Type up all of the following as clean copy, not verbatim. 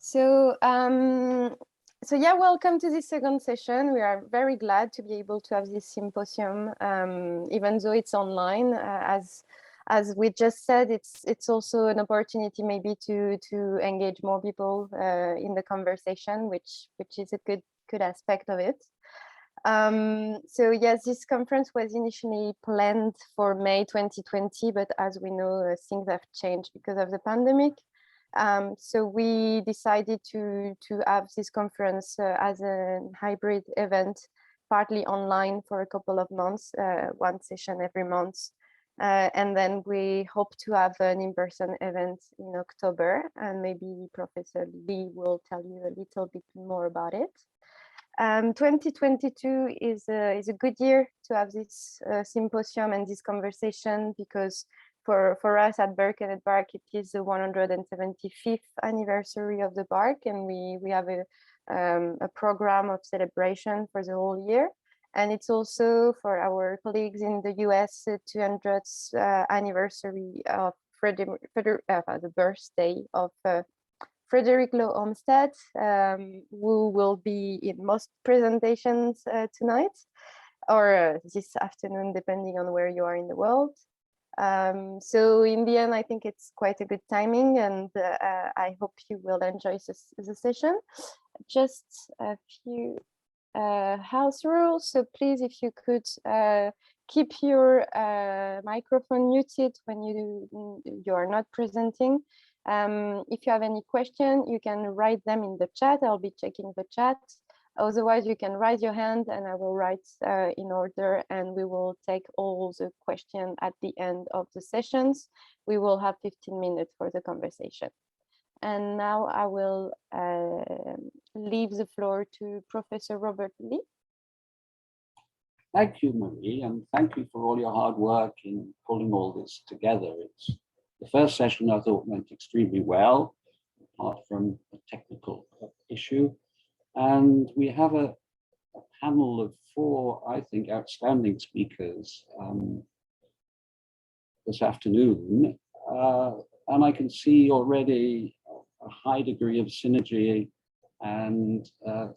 So, so yeah, welcome to this second session. We are very glad to be able to have this symposium, even though it's online. As we just said, it's also an opportunity maybe to engage more people in the conversation, which is a good aspect of it. So yes, this conference was initially planned for May 2020, but as we know, things have changed because of the pandemic. So we decided to have this conference as a hybrid event, partly online for a couple of months, one session every month. And then we hope to have an in-person event in October, and maybe Professor Lee will tell you a little bit more about it. 2022 is a good year to have this symposium and this conversation, because for us at Birkenet Bark, it is the 175th anniversary of the Bark, and we have a program of celebration for the whole year. And it's also for our colleagues in the US, the 200th anniversary of the birthday of Frederick Law Olmsted, who will be in most presentations tonight or this afternoon, depending on where you are in the world. So in the end, I think it's quite a good timing, and I hope you will enjoy the session. Just a few house rules. So please, if you could keep your microphone muted when you are not presenting. If you have any question, you can write them in the chat. I'll be checking the chat. Otherwise, you can raise your hand and I will write in order, and we will take all the questions at the end of the sessions. We will have 15 minutes for the conversation. And now I will leave the floor to Professor Robert Lee. Thank you, Marie, and thank you for all your hard work in pulling all this together. The first session I thought went extremely well, apart from a technical issue. And we have a panel of 4, I think, outstanding speakers this afternoon. And I can see already a high degree of synergy and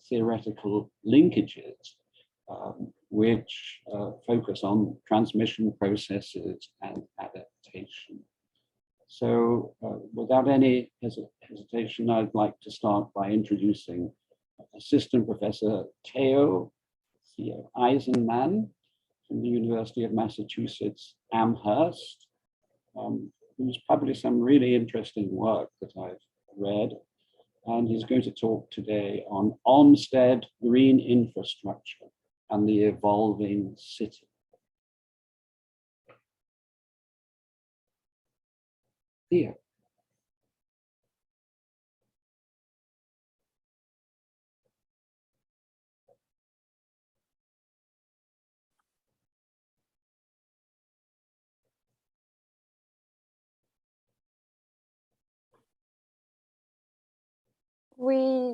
theoretical linkages, which focus on transmission processes and adaptation. So without any hesitation, I'd like to start by introducing Assistant Professor Theo Eisenman from the University of Massachusetts Amherst, who's published some really interesting work that I've read. And he's going to talk today on Olmsted green infrastructure and the evolving city. Theo.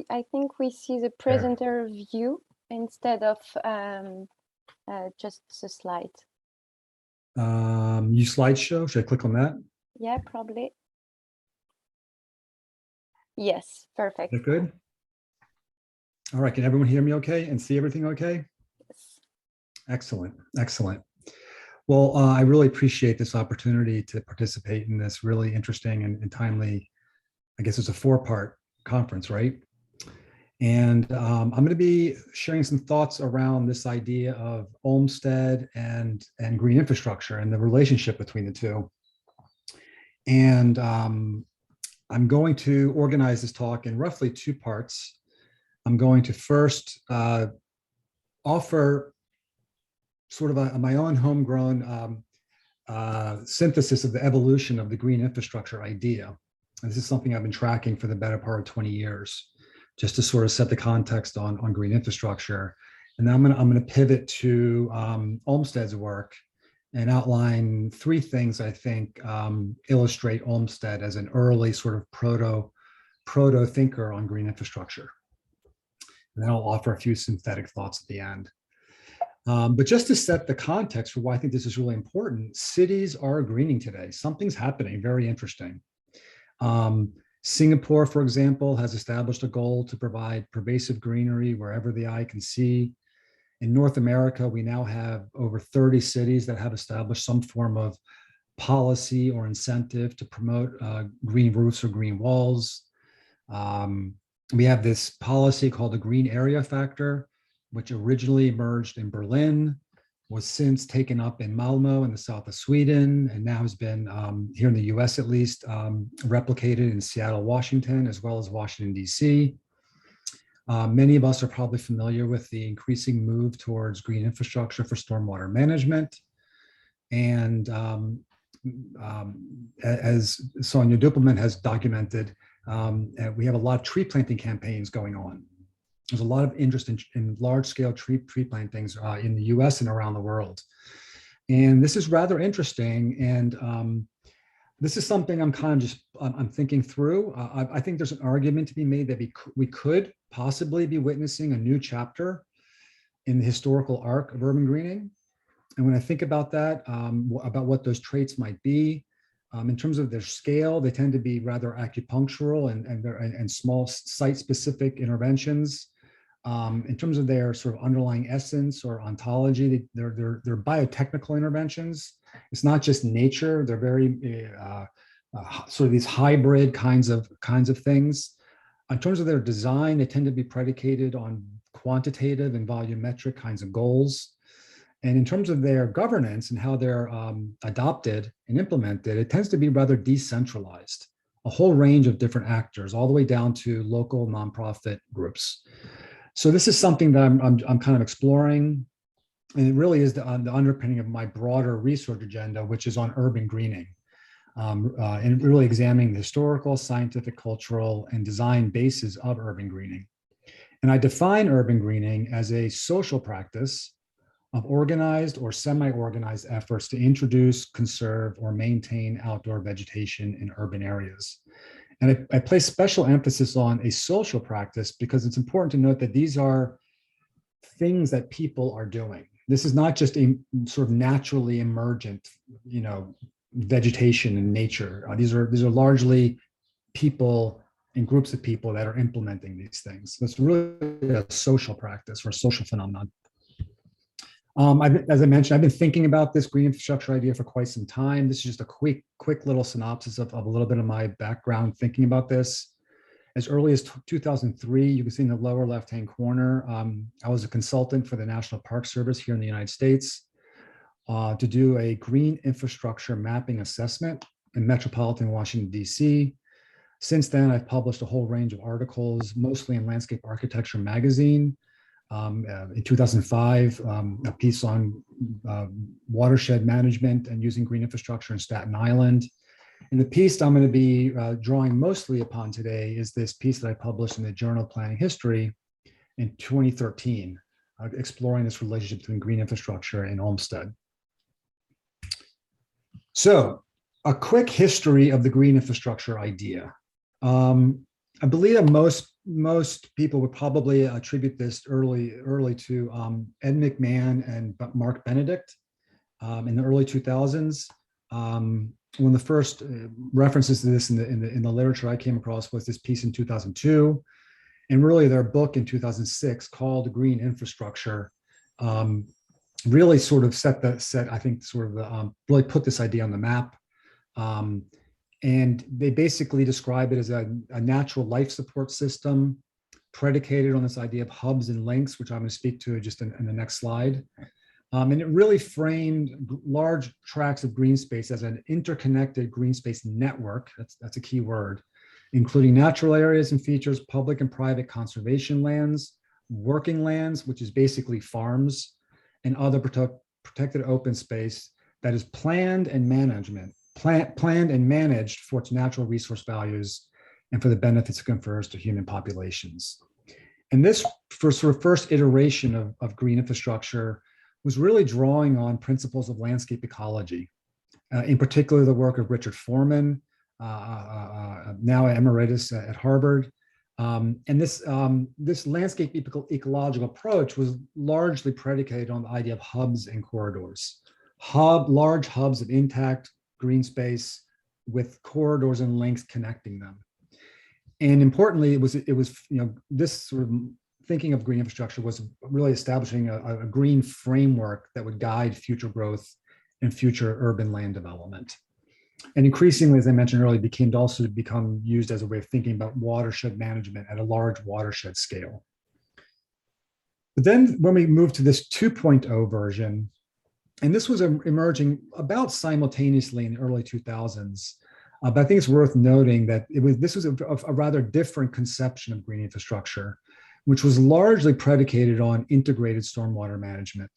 I think we see the presenter view instead of just the slide. New slideshow, should I click on that? Yeah, probably. Yes, perfect. Is that good? All right, can everyone hear me okay and see everything okay? Yes. Excellent, excellent. Well, I really appreciate this opportunity to participate in this really interesting and timely, I guess it's a 4-part conference, right? And I'm going to be sharing some thoughts around this idea of Olmsted and green infrastructure and the relationship between the two. And I'm going to organize this talk in roughly 2 parts. I'm going to first offer sort of my own homegrown synthesis of the evolution of the green infrastructure idea. And this is something I've been tracking for the better part of 20 years, just to sort of set the context on green infrastructure. And then I'm going to pivot to Olmsted's work and outline 3 things I think illustrate Olmsted as an early sort of proto thinker on green infrastructure. And then I'll offer a few synthetic thoughts at the end. But just to set the context for why I think this is really important, cities are greening today. Something's happening very interesting. Singapore, for example, has established a goal to provide pervasive greenery wherever the eye can see. In North America, we now have over 30 cities that have established some form of policy or incentive to promote green roofs or green walls. We have this policy called the Green Area Factor, which originally emerged in Berlin, was since taken up in Malmo in the south of Sweden, and now has been, here in the US at least, replicated in Seattle, Washington, as well as Washington, DC. Many of us are probably familiar with the increasing move towards green infrastructure for stormwater management. And as Sonia Duppelman has documented, we have a lot of tree planting campaigns going on. There's a lot of interest in large-scale tree plantings in the US and around the world. And this is rather interesting. And this is something I'm thinking through. I think there's an argument to be made that we could possibly be witnessing a new chapter in the historical arc of urban greening. And when I think about that, about what those traits might be, in terms of their scale, they tend to be rather acupunctural and small site-specific interventions. In terms of their sort of underlying essence or ontology, they're biotechnical interventions. It's not just nature; they're very sort of these hybrid kinds of things. In terms of their design, they tend to be predicated on quantitative and volumetric kinds of goals. And in terms of their governance and how they're adopted and implemented, it tends to be rather decentralized. A whole range of different actors, all the way down to local nonprofit groups. So this is something that I'm kind of exploring, and it really is the underpinning of my broader research agenda, which is on urban greening, and really examining the historical, scientific, cultural, and design bases of urban greening. And I define urban greening as a social practice of organized or semi-organized efforts to introduce, conserve, or maintain outdoor vegetation in urban areas. And I place special emphasis on a social practice because it's important to note that these are things that people are doing. This is not just a sort of naturally emergent, vegetation in nature. These are largely people and groups of people that are implementing these things. So it's really a social practice or a social phenomenon. As I mentioned, I've been thinking about this green infrastructure idea for quite some time. This is just a quick little synopsis of a little bit of my background thinking about this. As early as 2003, you can see in the lower left-hand corner, I was a consultant for the National Park Service here in the United States to do a green infrastructure mapping assessment in metropolitan Washington, DC. Since then, I've published a whole range of articles, mostly in Landscape Architecture magazine. In 2005, a piece on watershed management and using green infrastructure in Staten Island. And the piece I'm going to be drawing mostly upon today is this piece that I published in the Journal of Planning History in 2013, exploring this relationship between green infrastructure and Olmsted. So, a quick history of the green infrastructure idea. I believe that most people would probably attribute this early to Ed McMahon and Mark Benedict in the early 2000s. One of the first references to this in the literature I came across was this piece in 2002, and really their book in 2006 called Green Infrastructure really sort of really put this idea on the map. And they basically describe it as a natural life support system predicated on this idea of hubs and links, which I'm going to speak to just in the next slide. And it really framed large tracts of green space as an interconnected green space network. That's a key word, including natural areas and features, public and private conservation lands, working lands, which is basically farms, and other protected open space that is planned and managed for its natural resource values and for the benefits it confers to human populations. And this first iteration of green infrastructure was really drawing on principles of landscape ecology, in particular the work of Richard Foreman, now emeritus at Harvard. And this landscape ecological approach was largely predicated on the idea of hubs and corridors. Large hubs of intact green space with corridors and links connecting them. And importantly, it was this sort of thinking of green infrastructure was really establishing a green framework that would guide future growth and future urban land development. And increasingly, as I mentioned earlier, become used as a way of thinking about watershed management at a large watershed scale. But then when we moved to this 2.0 version, and this was emerging about simultaneously in the early 2000s, but I think it's worth noting that this was a rather different conception of green infrastructure, which was largely predicated on integrated stormwater management,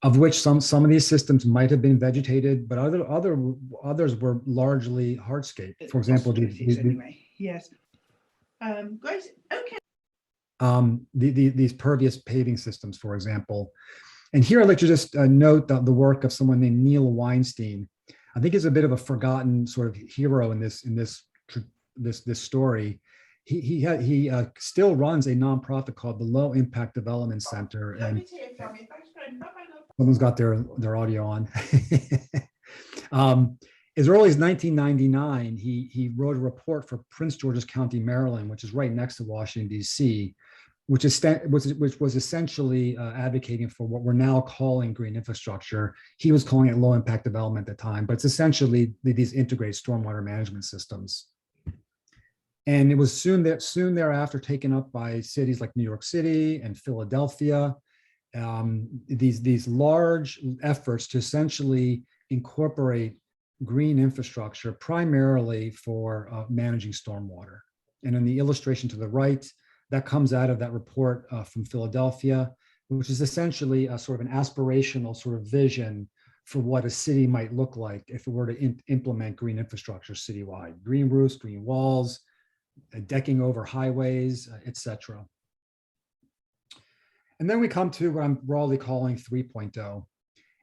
of which some of these systems might have been vegetated, but others were largely hardscape. For example, yes. Great. Okay. These pervious paving systems, for example. And here I'd like to just note the work of someone named Neil Weinstein. I think he's a bit of a forgotten sort of hero in this story. He still runs a nonprofit called the Low Impact Development Center, and someone's got their audio on. As early as 1999, he wrote a report for Prince George's County, Maryland, which is right next to Washington, D.C., which was essentially advocating for what we're now calling green infrastructure. He was calling it low impact development at the time, but it's essentially these integrated stormwater management systems. And it was soon thereafter taken up by cities like New York City and Philadelphia. These large efforts to essentially incorporate green infrastructure primarily for managing stormwater. And in the illustration to the right, that comes out of that report from Philadelphia, which is essentially a sort of an aspirational sort of vision for what a city might look like if it were to implement green infrastructure citywide: green roofs, green walls, decking over highways, etc. And then we come to what I'm broadly calling 3.0.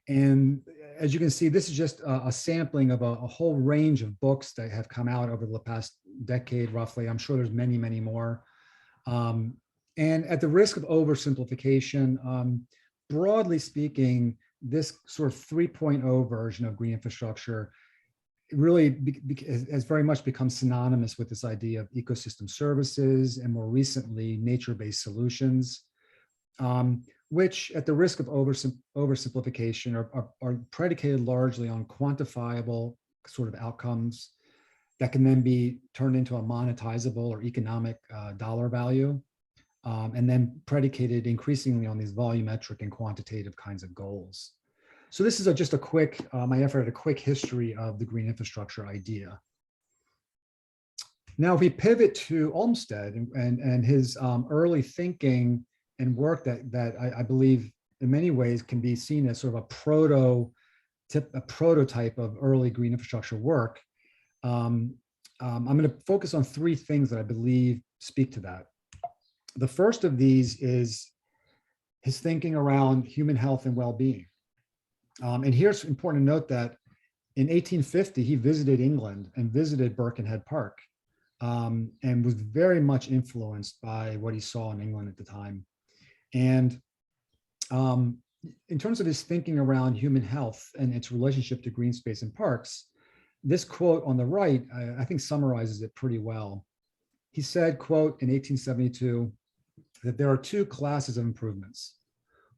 And as you can see, this is just a sampling of a whole range of books that have come out over the past decade, roughly. I'm sure there's many, many more. And at the risk of oversimplification, broadly speaking, this sort of 3.0 version of green infrastructure really has very much become synonymous with this idea of ecosystem services and more recently nature-based solutions, which at the risk of oversimplification are predicated largely on quantifiable sort of outcomes that can then be turned into a monetizable or economic dollar value, and then predicated increasingly on these volumetric and quantitative kinds of goals. So this is just a quick, my effort at a quick history of the green infrastructure idea. Now, if we pivot to Olmsted and his early thinking and work that I believe in many ways can be seen as sort of a prototype of early green infrastructure work, I'm going to focus on three things that I believe speak to that. The first of these is his thinking around human health and well-being. And here it's important to note that in 1850, he visited England and visited Birkenhead Park, and was very much influenced by what he saw in England at the time. And in terms of his thinking around human health and its relationship to green space and parks, this quote on the right, I think summarizes it pretty well. He said, quote, in 1872, that there are two classes of improvements: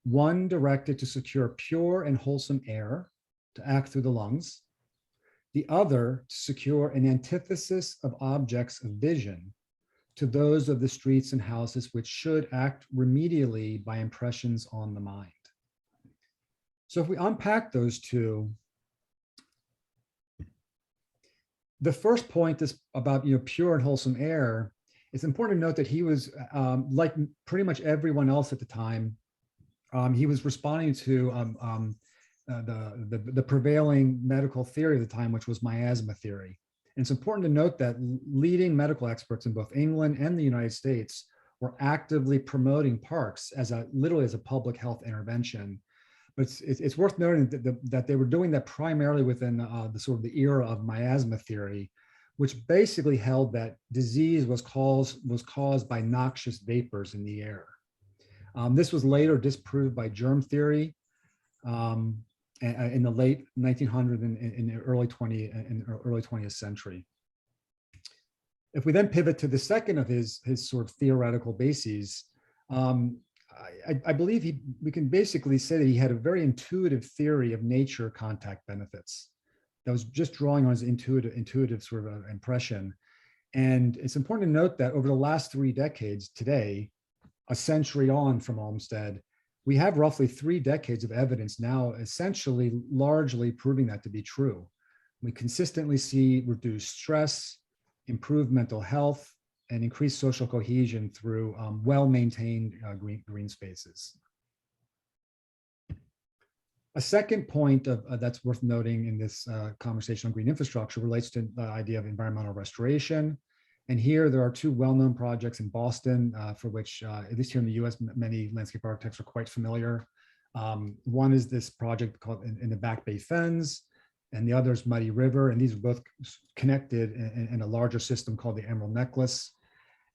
one directed to secure pure and wholesome air to act through the lungs, the other to secure an antithesis of objects of vision to those of the streets and houses, which should act remedially by impressions on the mind. So if we unpack those two, the first point is about pure and wholesome air. It's important to note that he was like pretty much everyone else at the time. He was responding to the prevailing medical theory of the time, which was miasma theory. And it's important to note that leading medical experts in both England and the United States were actively promoting parks as literally as a public health intervention. But it's worth noting that they were doing that primarily within the sort of the era of miasma theory, which basically held that disease was caused by noxious vapors in the air. This was later disproved by germ theory in the late 1900s and in the early 20th century. If we then pivot to the second of his sort of theoretical bases, I believe we can basically say that he had a very intuitive theory of nature contact benefits that was just drawing on his intuitive sort of impression. And it's important to note that over the last 3 decades today, a century on from Olmsted, we have roughly 3 decades of evidence now essentially largely proving that to be true. We consistently see reduced stress, improved mental health, and increased social cohesion through well-maintained green spaces. A second point that's worth noting in this conversation on green infrastructure relates to the idea of environmental restoration. And here there are 2 well-known projects in Boston for which, at least here in the US, many landscape architects are quite familiar. One is this project called in the Back Bay Fens, and the other is Muddy River. And these are both connected in a larger system called the Emerald Necklace.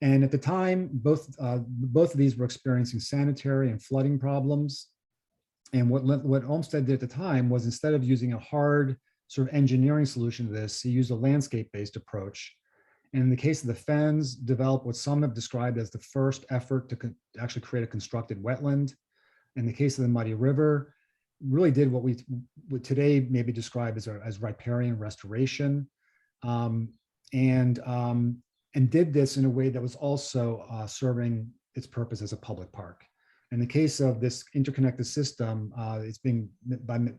And at the time, both of these were experiencing sanitary and flooding problems. And what Olmsted did at the time was, instead of using a hard sort of engineering solution to this, he used a landscape-based approach. And in the case of the Fens, developed what some have described as the first effort to actually create a constructed wetland. In the case of the Muddy River, really did what we would today maybe describe as riparian restoration, and did this in a way that was also serving its purpose as a public park. In the case of this interconnected system, it's being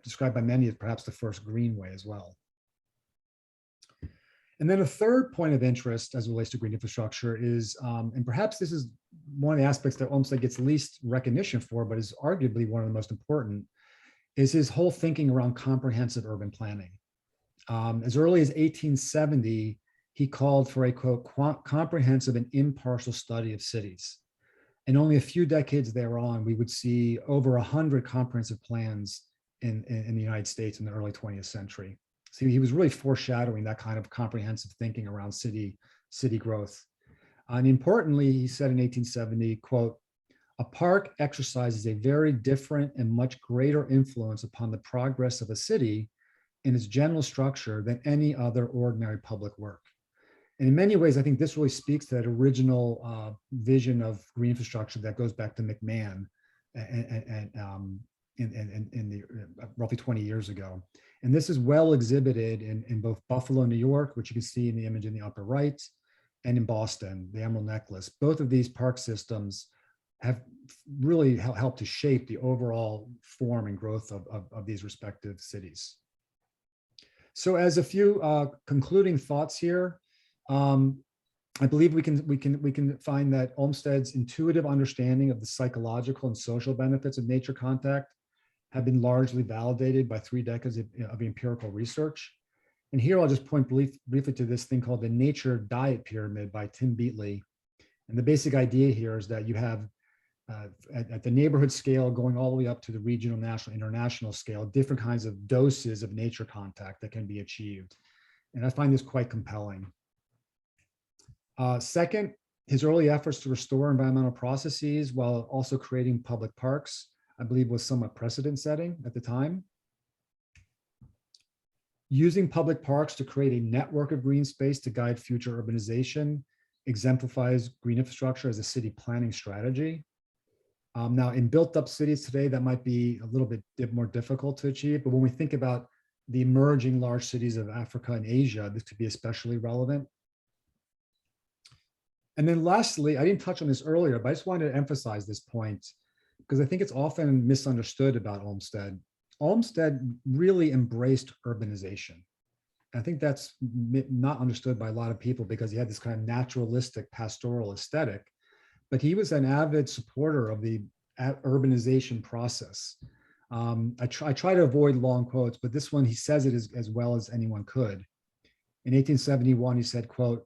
described by many as perhaps the first greenway as well. And then a third point of interest as it relates to green infrastructure is, and perhaps this is one of the aspects that Olmsted gets least recognition for, but is arguably one of the most important, is his whole thinking around comprehensive urban planning. As early as 1870, he called for a, quote, comprehensive and impartial study of cities. And only a few decades thereon, we would see over 100 comprehensive plans in the United States in the early 20th century. So he was really foreshadowing that kind of comprehensive thinking around city growth. And importantly, he said in 1870, quote, a park exercises a very different and much greater influence upon the progress of a city in its general structure than any other ordinary public work. And in many ways, I think this really speaks to that original vision of green infrastructure that goes back to McMahon in the roughly 20 years ago. And this is well exhibited in both Buffalo, New York, which you can see in the image in the upper right, and in Boston, the Emerald Necklace. Both of these park systems have really helped to shape the overall form and growth of these respective cities. So as a few concluding thoughts here, I believe we can find that Olmsted's intuitive understanding of the psychological and social benefits of nature contact have been largely validated by 3 decades of empirical research. And here I'll just point briefly to this thing called the nature diet pyramid by Tim Beatley. And the basic idea here is that you have at the neighborhood scale going all the way up to the regional, national, international scale, different kinds of doses of nature contact that can be achieved. And I find this quite compelling. Second, his early efforts to restore environmental processes while also creating public parks, I believe, was somewhat precedent setting at the time. Using public parks to create a network of green space to guide future urbanization exemplifies green infrastructure as a city planning strategy. Now, in built-up cities today, that might be a little bit more difficult to achieve, but when we think about the emerging large cities of Africa and Asia, this could be especially relevant. And then lastly, I didn't touch on this earlier, but I just wanted to emphasize this point because I think it's often misunderstood about Olmsted. Olmsted really embraced urbanization. I think that's not understood by a lot of people because he had this kind of naturalistic pastoral aesthetic, but he was an avid supporter of the urbanization process. I try to avoid long quotes, but this one, he says it as well as anyone could. In 1871, he said, quote,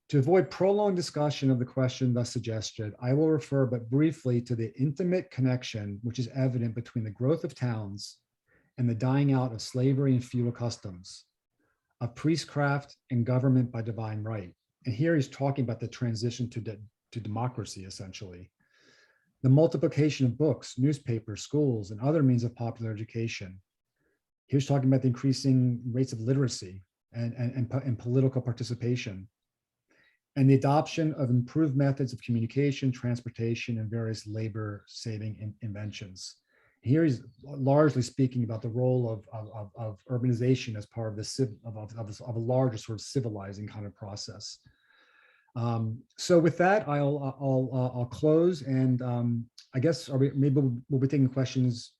to avoid prolonged discussion of the question thus suggested, I will refer but briefly to the intimate connection which is evident between the growth of towns and the dying out of slavery and feudal customs, of priestcraft and government by divine right. And here he's talking about the transition to democracy, essentially. The multiplication of books, newspapers, schools, and other means of popular education. Here's talking about the increasing rates of literacy and political participation. and the adoption of improved methods of communication, transportation, and various labor-saving inventions. Here he's largely speaking about the role of urbanization as part of a larger sort of civilizing kind of process. So with that, I'll close, and I guess maybe we'll be taking questions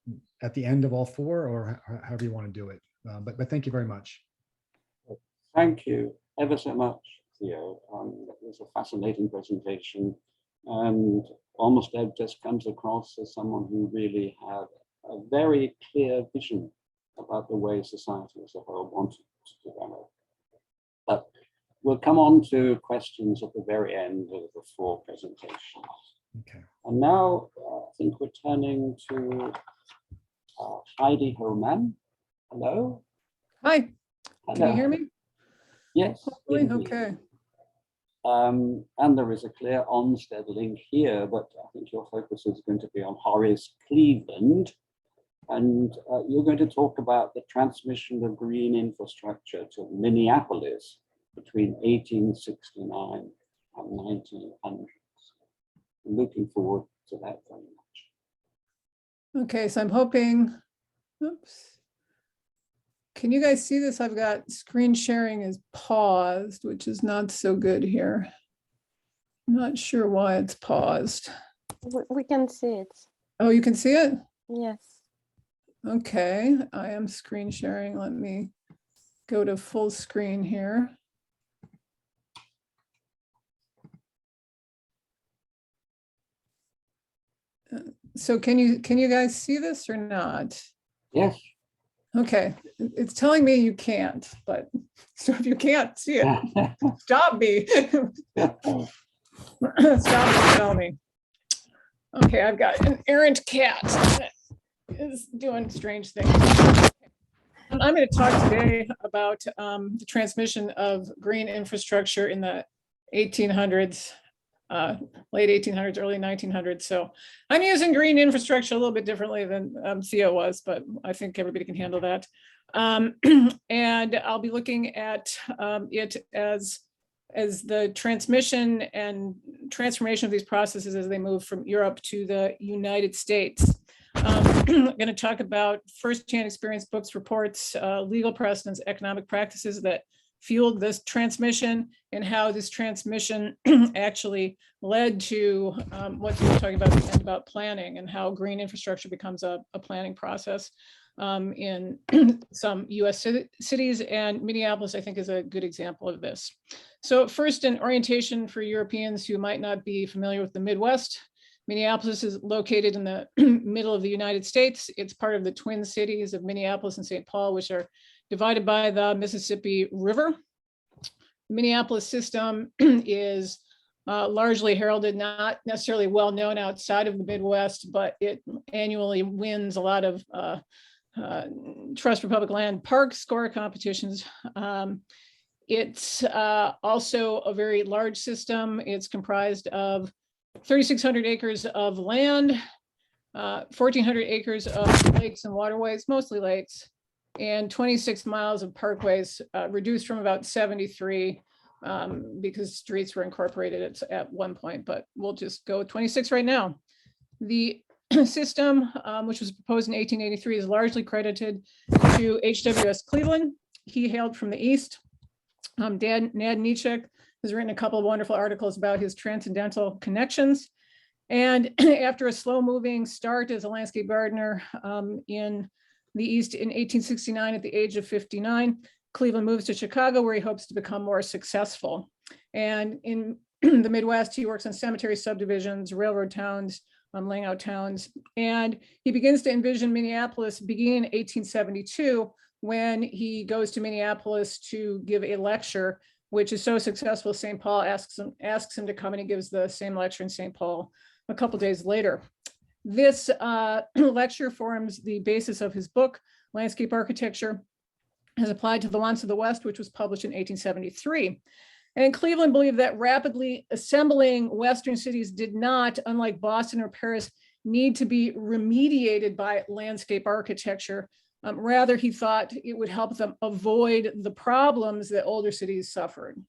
at the end of all four, or however you want to do it. But thank you very much. Thank you ever so much, Theo. It was a fascinating presentation, and Olmsted just comes across as someone who really had a very clear vision about the way society as a whole wanted to develop. But we'll come on to questions at the very end of the four presentations. Okay. And now I think we're turning to Heidi Hillman. Hello. Hi, Hello. can you hear me? Yes. Hopefully, indeed. okay. And there is a clear Olmsted link here, but I think your focus is going to be on Horace Cleveland. And you're going to talk about the transmission of green infrastructure to Minneapolis between 1869 and 1900. I'm looking forward to that very much. Okay, so I'm hoping, oops. Can you guys see this? I've got screen sharing is paused, which is not so good here. I'm not sure why it's paused. We can see it. Oh, you can see it? Yes. Okay, I am screen sharing. Let me go to full screen here. So can you guys see this or not? Yes. Okay, it's telling me you can't, but so if you can't see it, stop me. Stop and tell me. Okay, I've got an errant cat that is doing strange things. I'm going to talk today about the transmission of green infrastructure in the 1800s, late 1800s, early 1900s. So I'm using green infrastructure a little bit differently than Theo was, but I think everybody can handle that. And I'll be looking at it as the transmission and transformation of these processes as they move from Europe to the United States. I'm going to talk about firsthand experience, books, reports, legal precedents, economic practices that fueled this transmission, and how this transmission actually led to what you were talking about at the end about planning, and how green infrastructure becomes a planning process in some US cities, and Minneapolis, I think, is a good example of this. So first, an orientation for Europeans who might not be familiar with the Midwest. Minneapolis is located in the middle of the United States. It's part of the twin cities of Minneapolis and St. Paul, which are divided by the Mississippi River. The Minneapolis system is largely heralded, not necessarily well known outside of the Midwest, but it annually wins a lot of Trust for Public Land Park score competitions. It's also a very large system. It's comprised of 3,600 acres of land, 1,400 acres of lakes and waterways, mostly lakes, and 26 miles of parkways, reduced from about 73 because streets were incorporated at one point, but we'll just go with 26 right now. The system, which was proposed in 1883, is largely credited to H.W.S. Cleveland. He hailed from the East. Nad Nietzsche has written a couple of wonderful articles about his transcendental connections. And after a slow-moving start as a landscape gardener in the East in 1869 at the age of 59, Cleveland moves to Chicago, where he hopes to become more successful. And in the Midwest, he works on cemetery subdivisions, railroad towns, laying out towns. And he begins to envision Minneapolis beginning in 1872, when he goes to Minneapolis to give a lecture, which is so successful, St. Paul asks him to come, and he gives the same lecture in St. Paul a couple days later. This lecture forms the basis of his book, Landscape Architecture as Applied to the Wants of the West, which was published in 1873. And Cleveland believed that rapidly assembling Western cities did not, unlike Boston or Paris, need to be remediated by landscape architecture. Rather, he thought it would help them avoid the problems that older cities suffered.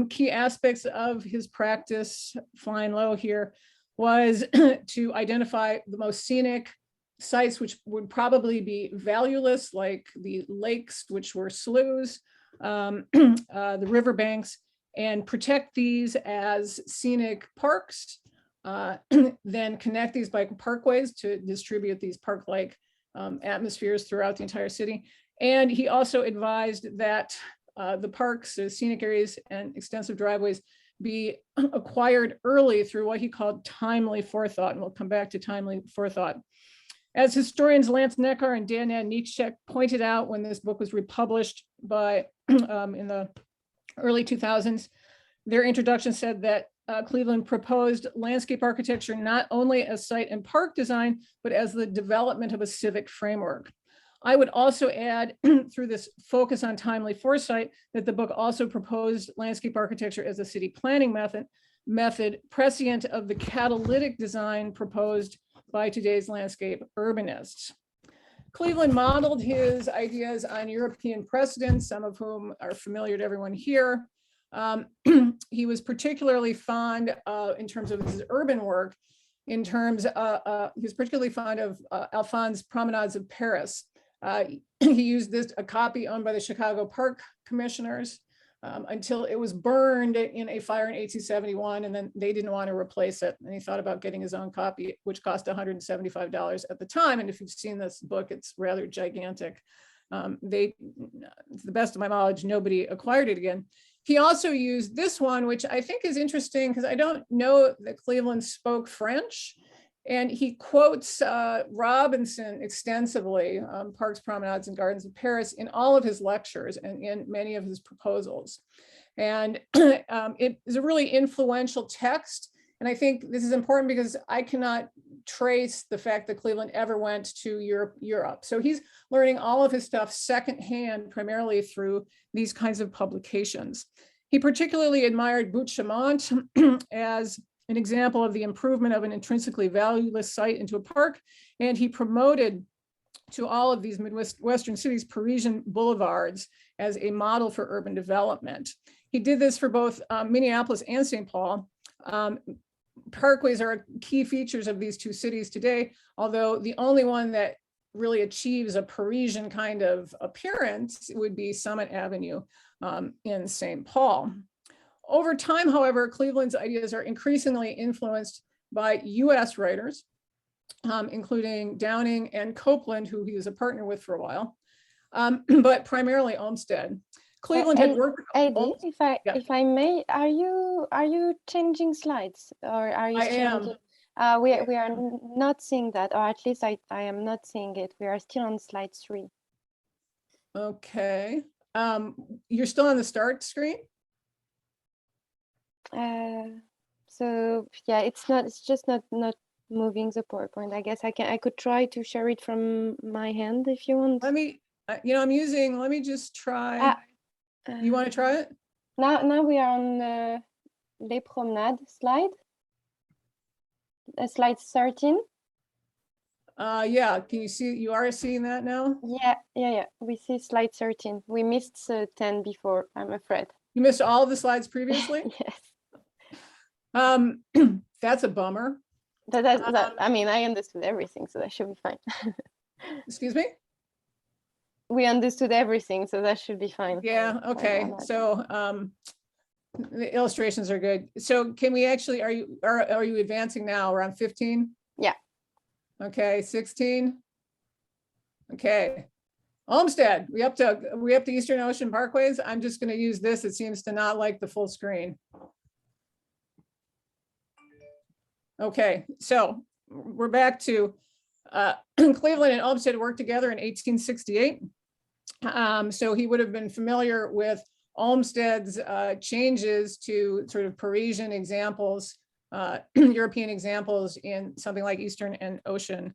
key aspects of his practice, flying low here, was to identify the most scenic sites, which would probably be valueless, like the lakes, which were sloughs, the riverbanks, and protect these as scenic parks, then connect these bike parkways to distribute these park-like atmospheres throughout the entire city. And he also advised that the parks, the scenic areas, and extensive driveways be acquired early through what he called timely forethought, and we'll come back to timely forethought. As historians Lance Neckar and Dan Nietzsche pointed out when this book was republished by in the early 2000s, their introduction said that Cleveland proposed landscape architecture not only as site and park design, but as the development of a civic framework. I would also add, through this focus on timely foresight, that the book also proposed landscape architecture as a city planning method prescient of the catalytic design proposed by today's landscape urbanists. Cleveland modeled his ideas on European precedents, some of whom are familiar to everyone here. He was particularly fond, in terms of his urban work, he was particularly fond of Alphonse Promenades of Paris. He used a copy owned by the Chicago Park Commissioners until it was burned in a fire in 1871, and then they didn't want to replace it. And he thought about getting his own copy, which cost $175 at the time. And if you've seen this book, it's rather gigantic. To the best of my knowledge, nobody acquired it again. He also used this one, which I think is interesting because I don't know that Cleveland spoke French. And he quotes Robinson extensively, Parks, Promenades, and Gardens of Paris, in all of his lectures and in many of his proposals. And it is a really influential text. And I think this is important because I cannot trace the fact that Cleveland ever went to Europe. So he's learning all of his stuff secondhand, primarily through these kinds of publications. He particularly admired Butte-Chaumont as an example of the improvement of an intrinsically valueless site into a park. And he promoted to all of these Midwestern cities Parisian boulevards as a model for urban development. He did this for both Minneapolis and St. Paul. Parkways are key features of these two cities today, although the only one that really achieves a Parisian kind of appearance would be Summit Avenue in St. Paul. Over time, however, Cleveland's ideas are increasingly influenced by US writers, including Downing and Copeland, who he was a partner with for a while, but primarily Olmsted. Cleveland had worked. Heidi, if I may, are you changing slides, or are you? I am. We are not seeing that, or at least I am not seeing it. We are still on slide 3. Okay. You're still on the start screen? So yeah, it's just not moving the PowerPoint. I guess I could try to share it from my hand if you want. Let me, let me just try. You want to try it? Now we are on Les Promenades slide. Slide 13. Yeah, can you see, you are seeing that now? Yeah. We see slide 13. We missed 10 before, I'm afraid. You missed all of the slides previously? Yes. That's a bummer. I mean, I understood everything, so that should be fine. Excuse me? We understood everything, so that should be fine. Yeah, okay. So the illustrations are good. So can we actually, are you advancing now around 15? Yeah. Okay, 16. Okay. Olmsted, we up to Eastern Ocean Parkways. I'm just going to use this. It seems to not like the full screen. Okay, so we're back to Cleveland and Olmsted worked together in 1868. So he would have been familiar with Olmsted's changes to sort of Parisian examples, European examples in something like Eastern and Ocean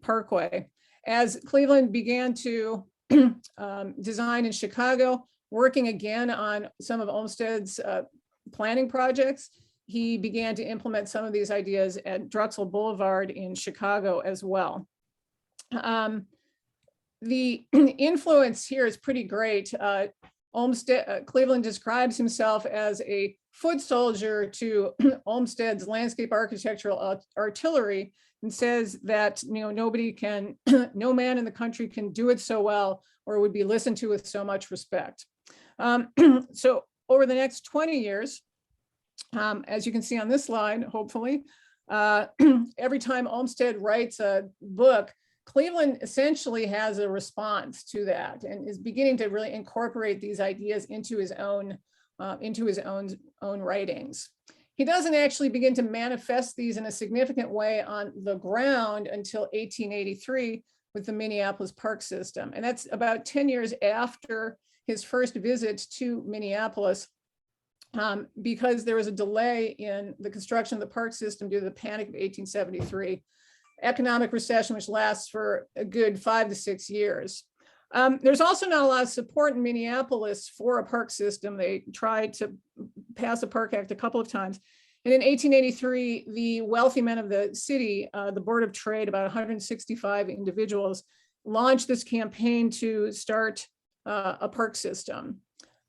Parkway. As Cleveland began to design in Chicago, working again on some of Olmsted's planning projects, he began to implement some of these ideas at Drexel Boulevard in Chicago as well. The influence here is pretty great. Cleveland describes himself as a foot soldier to Olmsted's landscape architectural artillery, and says that nobody can, no man in the country can do it so well or would be listened to with so much respect. So over the next 20 years, as you can see on this slide, hopefully, every time Olmsted writes a book, Cleveland essentially has a response to that and is beginning to really incorporate these ideas into his own writings. He doesn't actually begin to manifest these in a significant way on the ground until 1883 with the Minneapolis park system. And that's about 10 years after his first visit to Minneapolis, because there was a delay in the construction of the park system due to the Panic of 1873. Economic recession, which lasts for a good 5 to 6 years. There's also not a lot of support in Minneapolis for a park system. They tried to pass a park act a couple of times. And in 1883, the wealthy men of the city, the Board of Trade, about 165 individuals, launched this campaign to start a park system.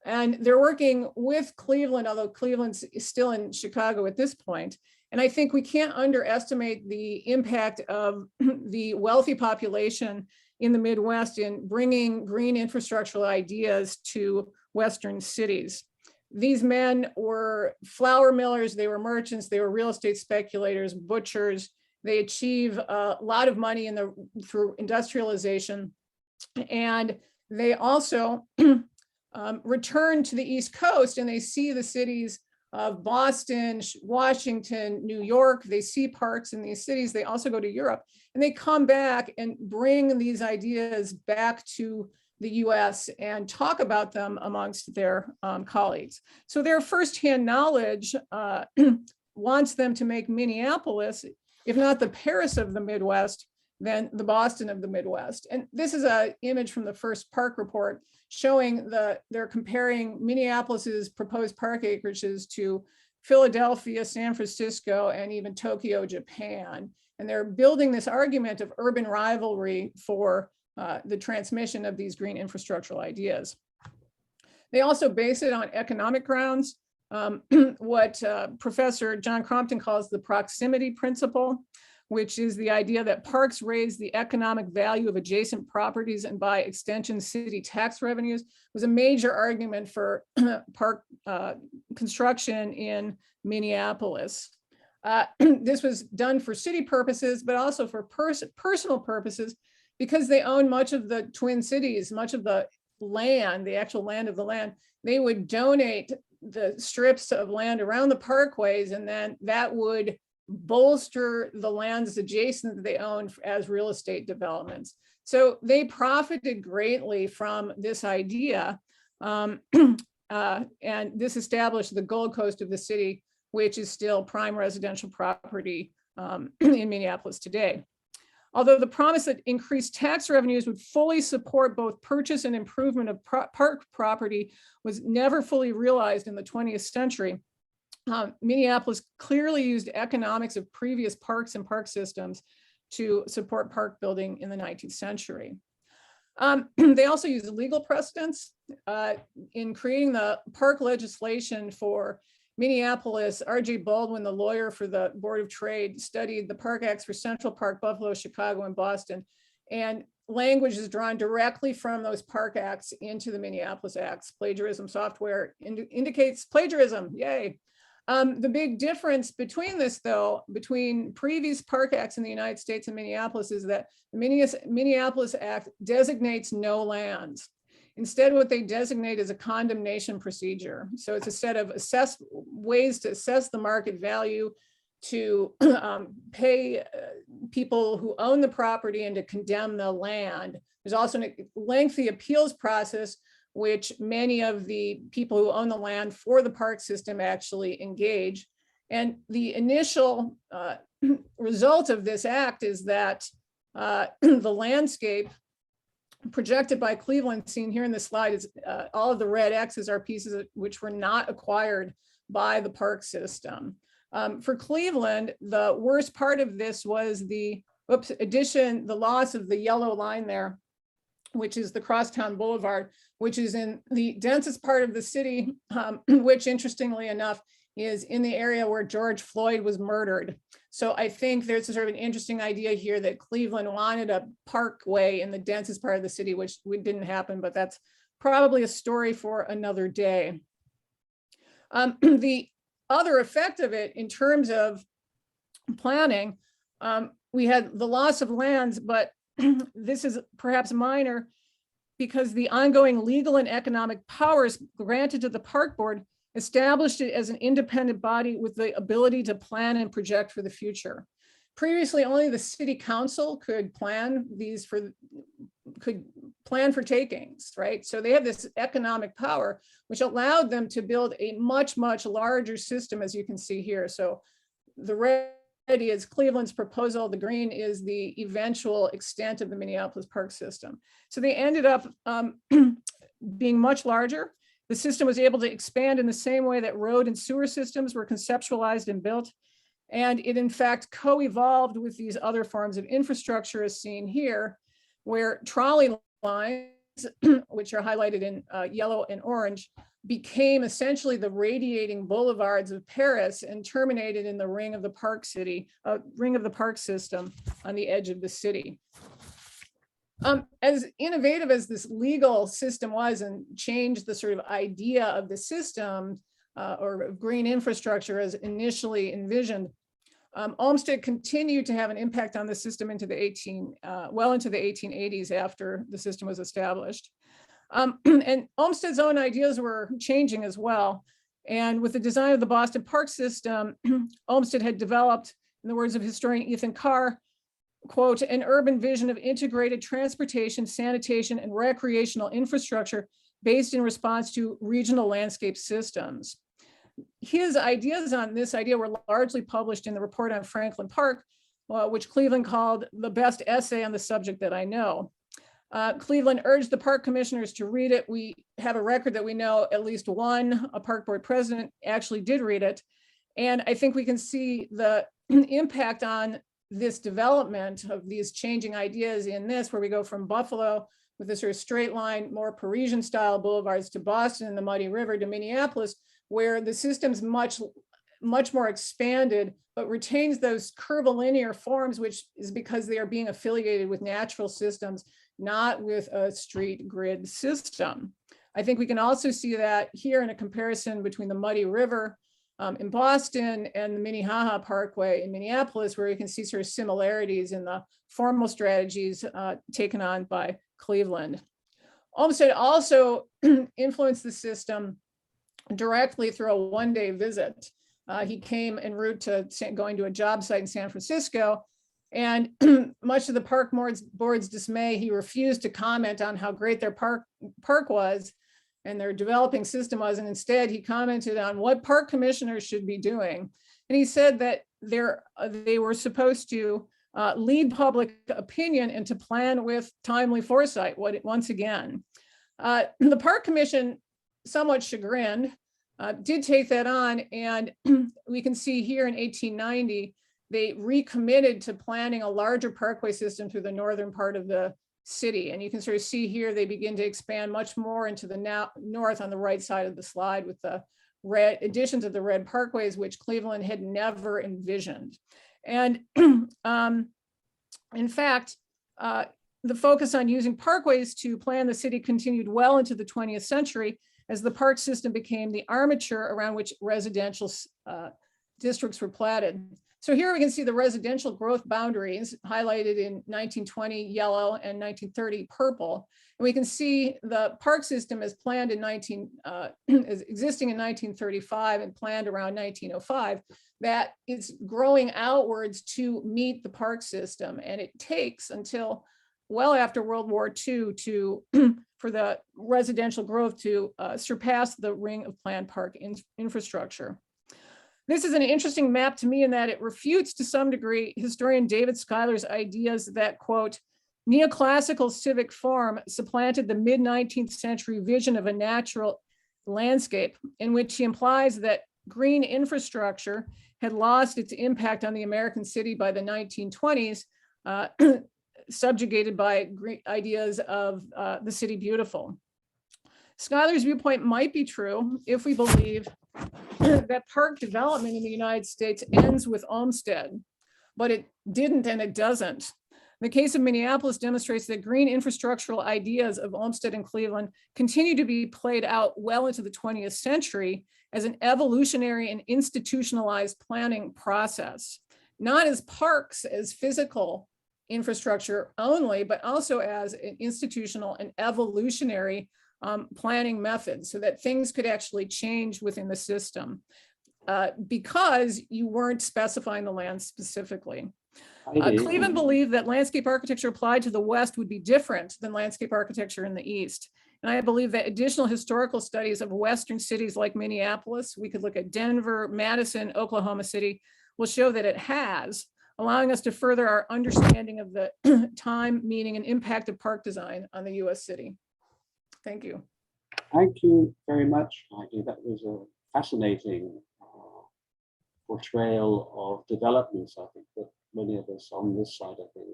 And they're working with Cleveland, although Cleveland's still in Chicago at this point. And I think we can't underestimate the impact of the wealthy population in the Midwest in bringing green infrastructural ideas to Western cities. These men were flour millers, they were merchants, they were real estate speculators, butchers. They achieve a lot of money through industrialization. And they also return to the East Coast, and they see the cities of Boston, Washington, New York. They see parks in these cities. They also go to Europe, and they come back and bring these ideas back to the US and talk about them amongst their colleagues. So their firsthand knowledge wants them to make Minneapolis, if not the Paris of the Midwest, then the Boston of the Midwest. And this is an image from the first park report showing they're comparing Minneapolis's proposed park acreages to Philadelphia, San Francisco, and even Tokyo, Japan. And they're building this argument of urban rivalry for the transmission of these green infrastructural ideas. They also base it on economic grounds, what Professor John Crompton calls the proximity principle, which is the idea that parks raise the economic value of adjacent properties and by extension city tax revenues, was a major argument for park construction in Minneapolis. This was done for city purposes, but also for personal purposes, because they own much of the Twin Cities, much of the land, the actual land of the land. They would donate the strips of land around the parkways, and then that would bolster the lands adjacent that they own as real estate developments. So they profited greatly from this idea. And this established the Gold Coast of the city, which is still prime residential property in Minneapolis today. Although the promise that increased tax revenues would fully support both purchase and improvement of park property was never fully realized in the 20th century. Minneapolis clearly used economics of previous parks and park systems to support park building in the 19th century. They also used legal precedents in creating the park legislation for Minneapolis. R.J. Baldwin, the lawyer for the Board of Trade, studied the park acts for Central Park, Buffalo, Chicago, and Boston. And language is drawn directly from those park acts into the Minneapolis acts. Plagiarism software indicates plagiarism, yay. The big difference between this, though, between previous park acts in the United States and Minneapolis, is that the Minneapolis Act designates no lands. Instead, what they designate is a condemnation procedure. So it's a set of ways to assess the market value, to pay people who own the property, and to condemn the land. There's also a lengthy appeals process, which many of the people who own the land for the park system actually engage. And the initial result of this act is that the landscape projected by Cleveland, seen here in this slide, is all of the red X's are pieces which were not acquired by the park system. For Cleveland, the worst part of this was the loss of the yellow line there, which is the Crosstown Boulevard, which is in the densest part of the city, which interestingly enough is in the area where George Floyd was murdered. So I think there's a sort of an interesting idea here that Cleveland wanted a parkway in the densest part of the city, which didn't happen, but that's probably a story for another day. The other effect of it in terms of planning, we had the loss of lands, but this is perhaps minor because the ongoing legal and economic powers granted to the park board established it as an independent body with the ability to plan and project for the future. Previously, only the city council could plan for takings, right? So they have this economic power, which allowed them to build a much, much larger system, as you can see here. So the red is Cleveland's proposal, the green is the eventual extent of the Minneapolis park system. So they ended up being much larger. The system was able to expand in the same way that road and sewer systems were conceptualized and built. And it in fact co-evolved with these other forms of infrastructure as seen here, where trolley lines, which are highlighted in yellow and orange, became essentially the radiating boulevards of Paris and terminated in the ring of the park system on the edge of the city. As innovative as this legal system was and changed the sort of idea of the system or green infrastructure as initially envisioned, Olmsted continued to have an impact on the system into the well into the 1880s after the system was established. And Olmsted's own ideas were changing as well. And with the design of the Boston Park system, Olmsted had developed, in the words of historian Ethan Carr, quote, an urban vision of integrated transportation, sanitation, and recreational infrastructure based in response to regional landscape systems. His ideas on this idea were largely published in the report on Franklin Park, which Cleveland called the best essay on the subject that I know. Cleveland urged the park commissioners to read it. We have a record that we know at least one, a park board president, actually did read it. And I think we can see the impact on this development of these changing ideas in this, where we go from Buffalo with this sort of straight line, more Parisian style boulevards to Boston and the Muddy River to Minneapolis, where the system's much more expanded, but retains those curvilinear forms, which is because they are being affiliated with natural systems, not with a street grid system. I think we can also see that here in a comparison between the Muddy River in Boston and the Minnehaha Parkway in Minneapolis, where you can see sort of similarities in the formal strategies taken on by Cleveland. Olmsted also influenced the system directly through a one-day visit. He came en route to going to a job site in San Francisco, and much to the park board's dismay, he refused to comment on how great their park was and their developing system was, and instead he commented on what park commissioners should be doing. And he said that they were supposed to lead public opinion and to plan with timely foresight, once again. The Park Commission, somewhat chagrined, did take that on, and we can see here in 1890, they recommitted to planning a larger parkway system through the northern part of the city. And you can sort of see here, they begin to expand much more into the north on the right side of the slide with the red additions of the red parkways, which Cleveland had never envisioned. And in fact, the focus on using parkways to plan the city continued well into the 20th century as the park system became the armature around which residential districts were platted. So here we can see the residential growth boundaries highlighted in 1920 yellow and 1930 purple. And we can see the park system as planned in is existing in 1935 and planned around 1905, that it's growing outwards to meet the park system. And it takes until well after World War II for the residential growth to surpass the ring of planned park infrastructure. This is an interesting map to me in that it refutes to some degree historian David Schuyler's ideas that, quote, neoclassical civic form supplanted the mid-19th century vision of a natural landscape, in which he implies that green infrastructure had lost its impact on the American city by the 1920s, subjugated by ideas of the city beautiful. Schuyler's viewpoint might be true if we believe that park development in the United States ends with Olmsted, but it didn't and it doesn't. The case of Minneapolis demonstrates that green infrastructural ideas of Olmsted and Cleveland continue to be played out well into the 20th century as an evolutionary and institutionalized planning process, not as parks, as physical infrastructure only, but also as an institutional and evolutionary planning method, so that things could actually change within the system because you weren't specifying the land specifically. Cleveland believed that landscape architecture applied to the West would be different than landscape architecture in the East. And I believe that additional historical studies of Western cities like Minneapolis, we could look at Denver, Madison, Oklahoma City, will show that it has, allowing us to further our understanding of the time, meaning, and impact of park design on the US city. Thank you. Thank you very much, Heidi. That was a fascinating portrayal of developments, I think, that many of us on this side of the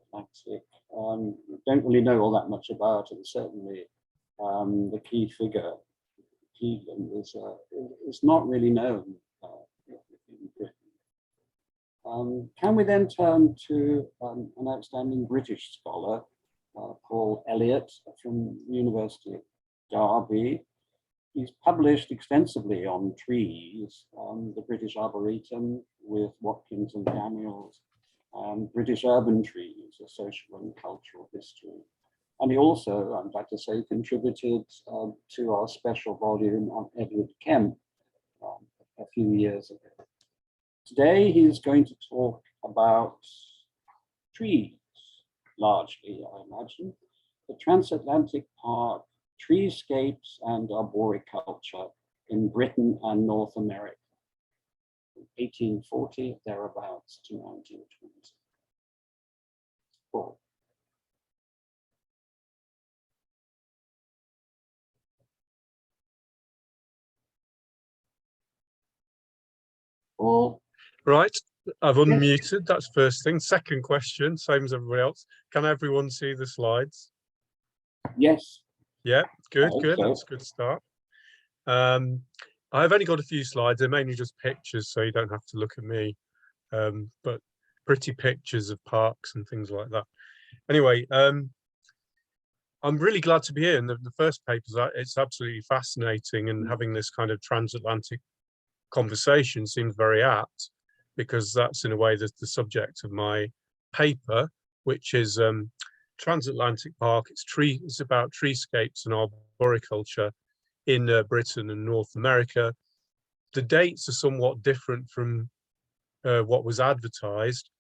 Atlantic don't really know all that much about, and certainly the key figure, Cleveland, is not really known in Britain. Can we then turn to an outstanding British scholar, Paul Elliott from the University of Derby? He's published extensively on trees, the British Arboretum with Watkins and Daniels, and British urban trees, a social and cultural history. And he also, I'm glad to say, contributed to our special volume on Edward Kemp a few years ago. Today, he's going to talk about trees, largely, I imagine, the transatlantic park, treescapes and arboriculture in Britain and North America, from 1840 thereabouts to 1920. Paul. Paul. Right, I've unmuted, that's first thing. Second question, same as everybody else. Can everyone see the slides? Yes. Yeah, good, Okay. good, that's a good start. I've only got a few slides, they're mainly just pictures, so you don't have to look at me, but pretty pictures of parks and things like that. Anyway, I'm really glad to be here, and the first paper's it's absolutely fascinating, and having this kind of transatlantic conversation seems very apt, because that's in a way the subject of my paper, which is Transatlantic Park. It's about treescapes and arboriculture in Britain and North America. The dates are somewhat different from what was advertised,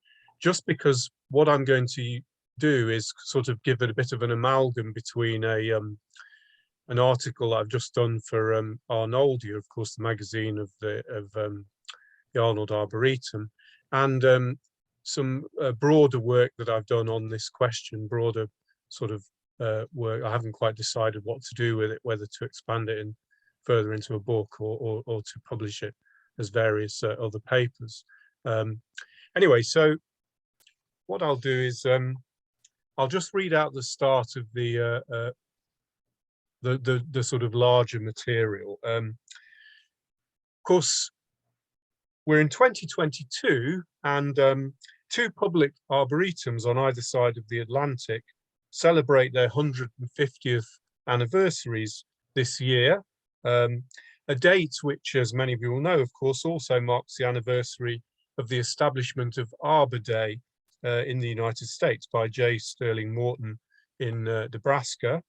just because what I'm going to do is sort of give it a bit of an amalgam between an article I've just done for Arnold, of course, the magazine of the Arnold Arboretum, and some broader work that I've done on this question, broader sort of work. I haven't quite decided what to do with it, whether to expand it further into a book or to publish it as various other papers. Anyway, so what I'll do is I'll just read out the start of the sort of larger material. Of course, we're in 2022, and two public arboretums on either side of the Atlantic celebrate their 150th anniversaries this year, a date which, as many of you will know, of course, also marks the anniversary of the establishment of Arbor Day in the United States by J. Sterling Morton in Nebraska.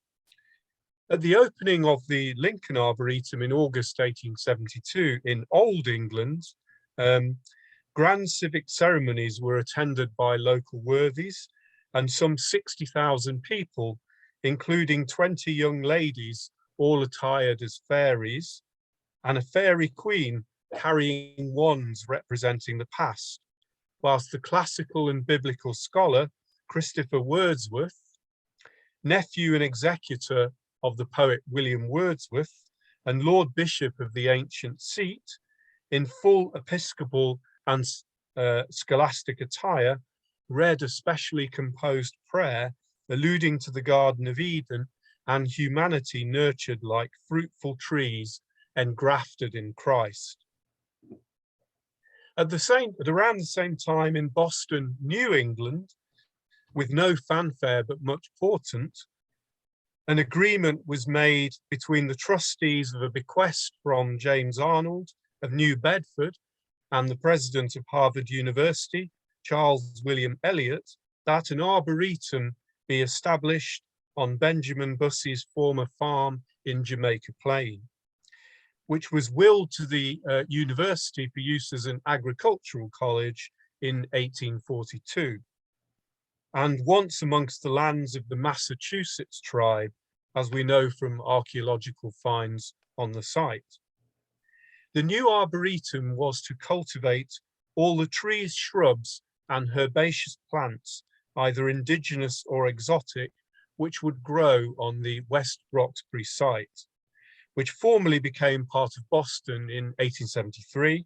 At the opening of the Lincoln Arboretum in August 1872 in Old England, grand civic ceremonies were attended by local worthies, and some 60,000 people, including 20 young ladies, all attired as fairies, and a fairy queen carrying wands representing the past, whilst the classical and biblical scholar Christopher Wordsworth, nephew and executor of the poet William Wordsworth and Lord Bishop of the ancient seat, in full episcopal and scholastic attire, read a specially composed prayer alluding to the Garden of Eden and humanity nurtured like fruitful trees engrafted in Christ. At around the same time in Boston, New England, with no fanfare but much portent, an agreement was made between the trustees of a bequest from James Arnold of New Bedford and the president of Harvard University, Charles William Eliot, that an arboretum be established on Benjamin Bussey's former farm in Jamaica Plain, which was willed to the university for use as an agricultural college in 1842, and once amongst the lands of the Massachusetts tribe, as we know from archaeological finds on the site. The new arboretum was to cultivate all the trees, shrubs, and herbaceous plants, either indigenous or exotic, which would grow on the West Roxbury site, which formally became part of Boston in 1873.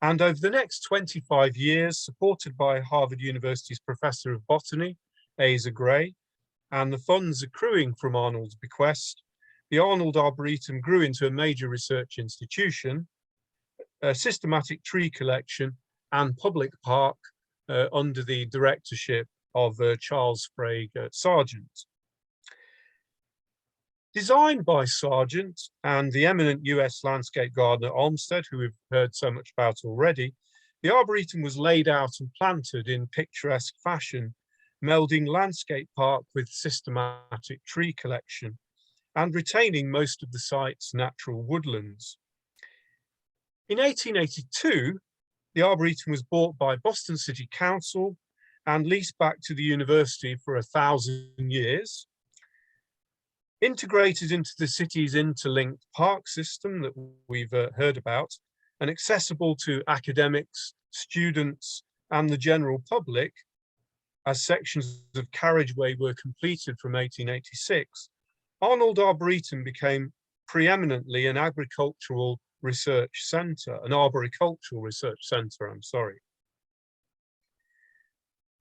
And over the next 25 years, supported by Harvard University's professor of botany, Asa Gray, and the funds accruing from Arnold's bequest, the Arnold Arboretum grew into a major research institution, a systematic tree collection, and public park under the directorship of Charles Sprague Sargent. Designed by Sargent and the eminent US landscape gardener Olmsted, who we've heard so much about already, the Arboretum was laid out and planted in picturesque fashion, melding landscape park with systematic tree collection and retaining most of the site's natural woodlands. In 1882, the Arboretum was bought by Boston City Council and leased back to the university for 1,000 years. Integrated into the city's interlinked park system that we've heard about, and accessible to academics, students, and the general public, as sections of carriageway were completed from 1886, Arnold Arboretum became preeminently an agricultural research centre, an arboricultural research centre, I'm sorry.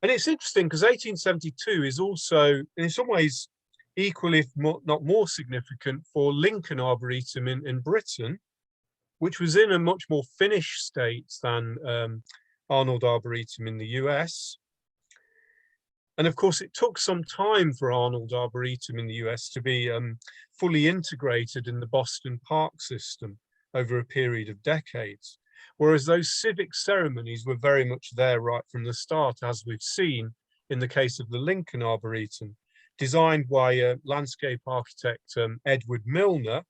And it's interesting because 1872 is also, in some ways, equally, if not more significant for Lincoln Arboretum in Britain, which was in a much more finished state than Arnold Arboretum in the US. And of course, it took some time for Arnold Arboretum in the US to be fully integrated in the Boston park system over a period of decades, whereas those civic ceremonies were very much there right from the start, as we've seen in the case of the Lincoln Arboretum, designed by landscape architect Edward Milner,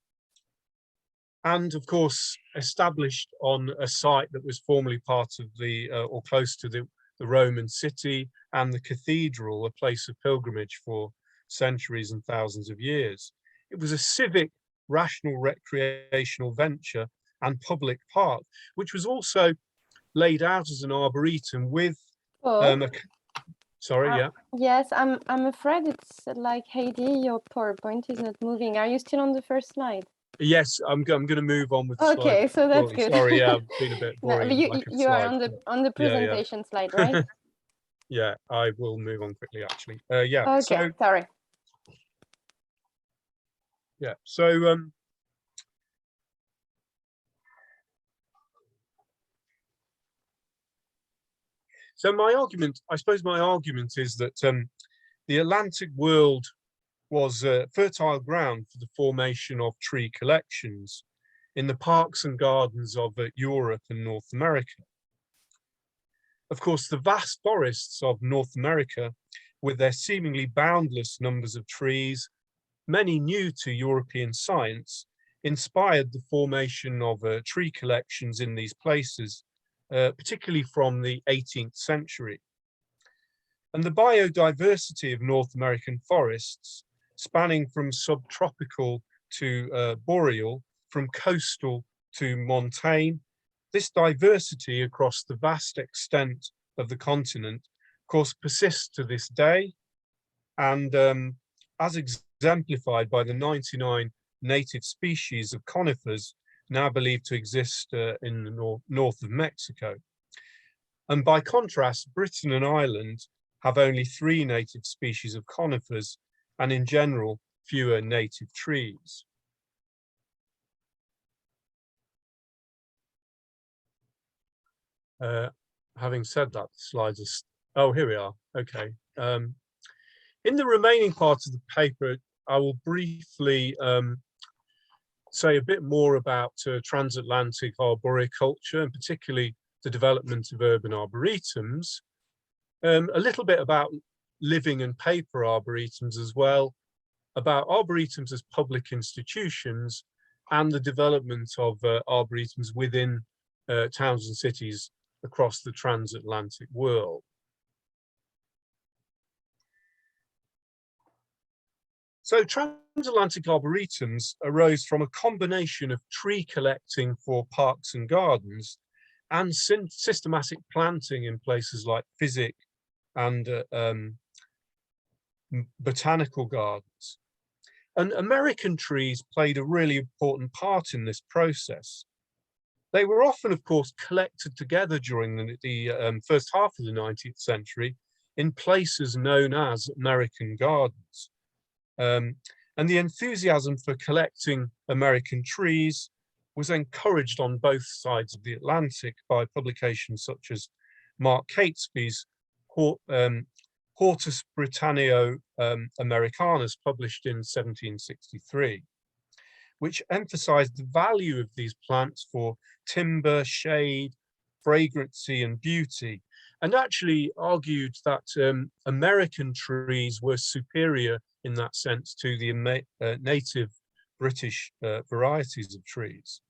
and of course established on a site that was formerly part of the, or close to the Roman city and the cathedral, a place of pilgrimage for centuries and thousands of years. It was a civic, rational, recreational venture and public park, which was also laid out as an arboretum with sorry, yeah. Yes, I'm afraid it's like Heidi, your PowerPoint is not moving. Are you still on the first slide? Yes, I'm going to move on with the slide. Okay, so that's good. Sorry, yeah, I've been a bit No, boring. you are on the presentation slide, right? Yeah, I will move on quickly, actually. Yeah. Okay, so, sorry. Yeah. So. So my argument, I suppose my argument is that the Atlantic world was fertile ground for the formation of tree collections in the parks and gardens of Europe and North America. Of course, the vast forests of North America, with their seemingly boundless numbers of trees, many new to European science, inspired the formation of tree collections in these places, particularly from the 18th century. And the biodiversity of North American forests, spanning from subtropical to boreal, from coastal to montane, this diversity across the vast extent of the continent, of course, persists to this day, and as exemplified by the 99 native species of conifers now believed to exist in the north of Mexico. And by contrast, Britain and Ireland have only 3 native species of conifers and in general, fewer native trees. Having said that, the slides are, oh, here we are, okay. In the remaining part of the paper, I will briefly say a bit more about transatlantic arboriculture, and particularly the development of urban arboretums, a little bit about living and paper arboretums as well, about arboretums as public institutions, and the development of arboretums within towns and cities across the transatlantic world. So transatlantic arboretums arose from a combination of tree collecting for parks and gardens and systematic planting in places like physic and botanical gardens. And American trees played a really important part in this process. They were often, of course, collected together during the first half of the 19th century in places known as American gardens. And the enthusiasm for collecting American trees was encouraged on both sides of the Atlantic by publications such as Mark Catesby's Hortus Britanniae Americanus, published in 1763, which emphasized the value of these plants for timber, shade, fragrancy, and beauty, and actually argued that American trees were superior in that sense to the native British varieties of trees.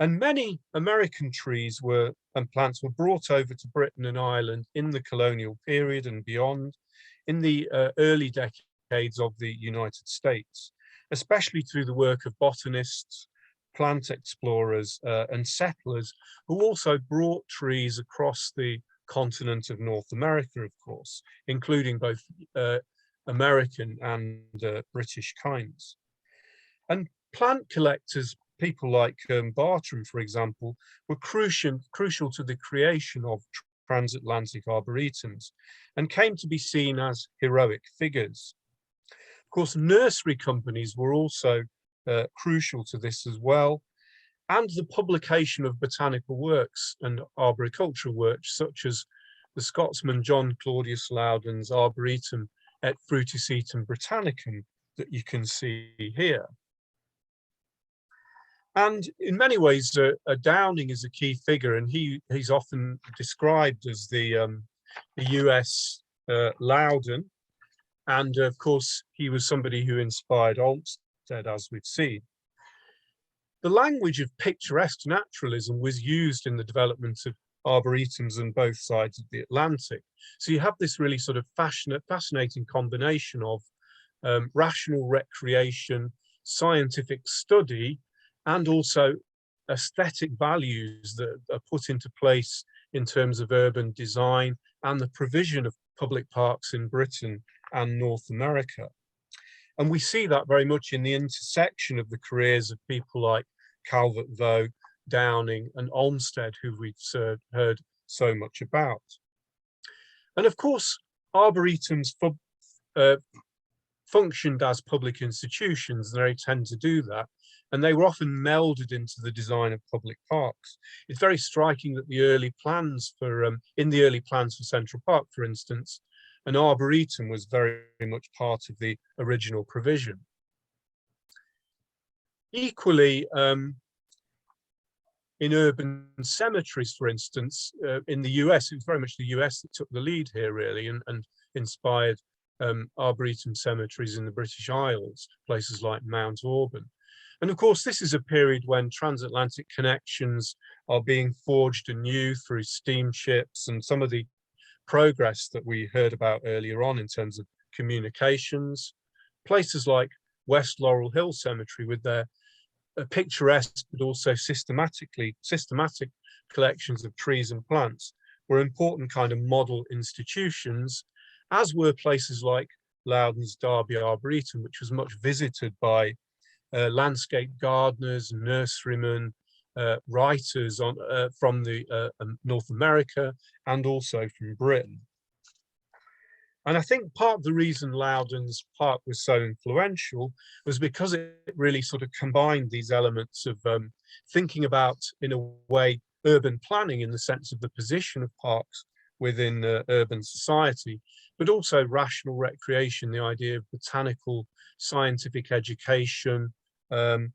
And many American trees and plants were brought over to Britain and Ireland in the colonial period and beyond, in the early decades of the United States, especially through the work of botanists, plant explorers, and settlers, who also brought trees across the continent of North America, of course, including both American and British kinds. And plant collectors, people like Bartram, for example, were crucial to the creation of transatlantic arboretums and came to be seen as heroic figures. Of course, nursery companies were also crucial to this as well, and the publication of botanical works and arboricultural works, such as the Scotsman John Claudius Loudon's Arboretum et Fruticetum Britannicum that you can see here. And in many ways, Downing is a key figure, and he's often described as the US Loudon. And of course, he was somebody who inspired Olmsted, as we've seen. The language of picturesque naturalism was used in the development of arboretums on both sides of the Atlantic. So you have this really sort of fascinating combination of rational recreation, scientific study, and also aesthetic values that are put into place in terms of urban design and the provision of public parks in Britain and North America. And we see that very much in the intersection of the careers of people like Calvert-Vaux, Downing, and Olmsted, who we've heard so much about. And of course, arboretums functioned as public institutions, and they tend to do that. And they were often melded into the design of public parks. It's very striking that the early plans for, in the early plans for Central Park, for instance, an arboretum was very much part of the original provision. Equally, in urban cemeteries, for instance, in the US, it was very much the US that took the lead here, really, and inspired arboretum cemeteries in the British Isles, places like Mount Auburn. And of course, this is a period when transatlantic connections are being forged anew through steamships and some of the progress that we heard about earlier on in terms of communications. Places like West Laurel Hill Cemetery, with their picturesque but also systematic collections of trees and plants, were important kind of model institutions, as were places like Loudon's Derby Arboretum, which was much visited by landscape gardeners, nurserymen, writers on from the North America and also from Britain. And I think part of the reason Loudon's park was so influential was because it really sort of combined these elements of thinking about, in a way, urban planning in the sense of the position of parks within urban society, but also rational recreation, the idea of botanical, scientific education. And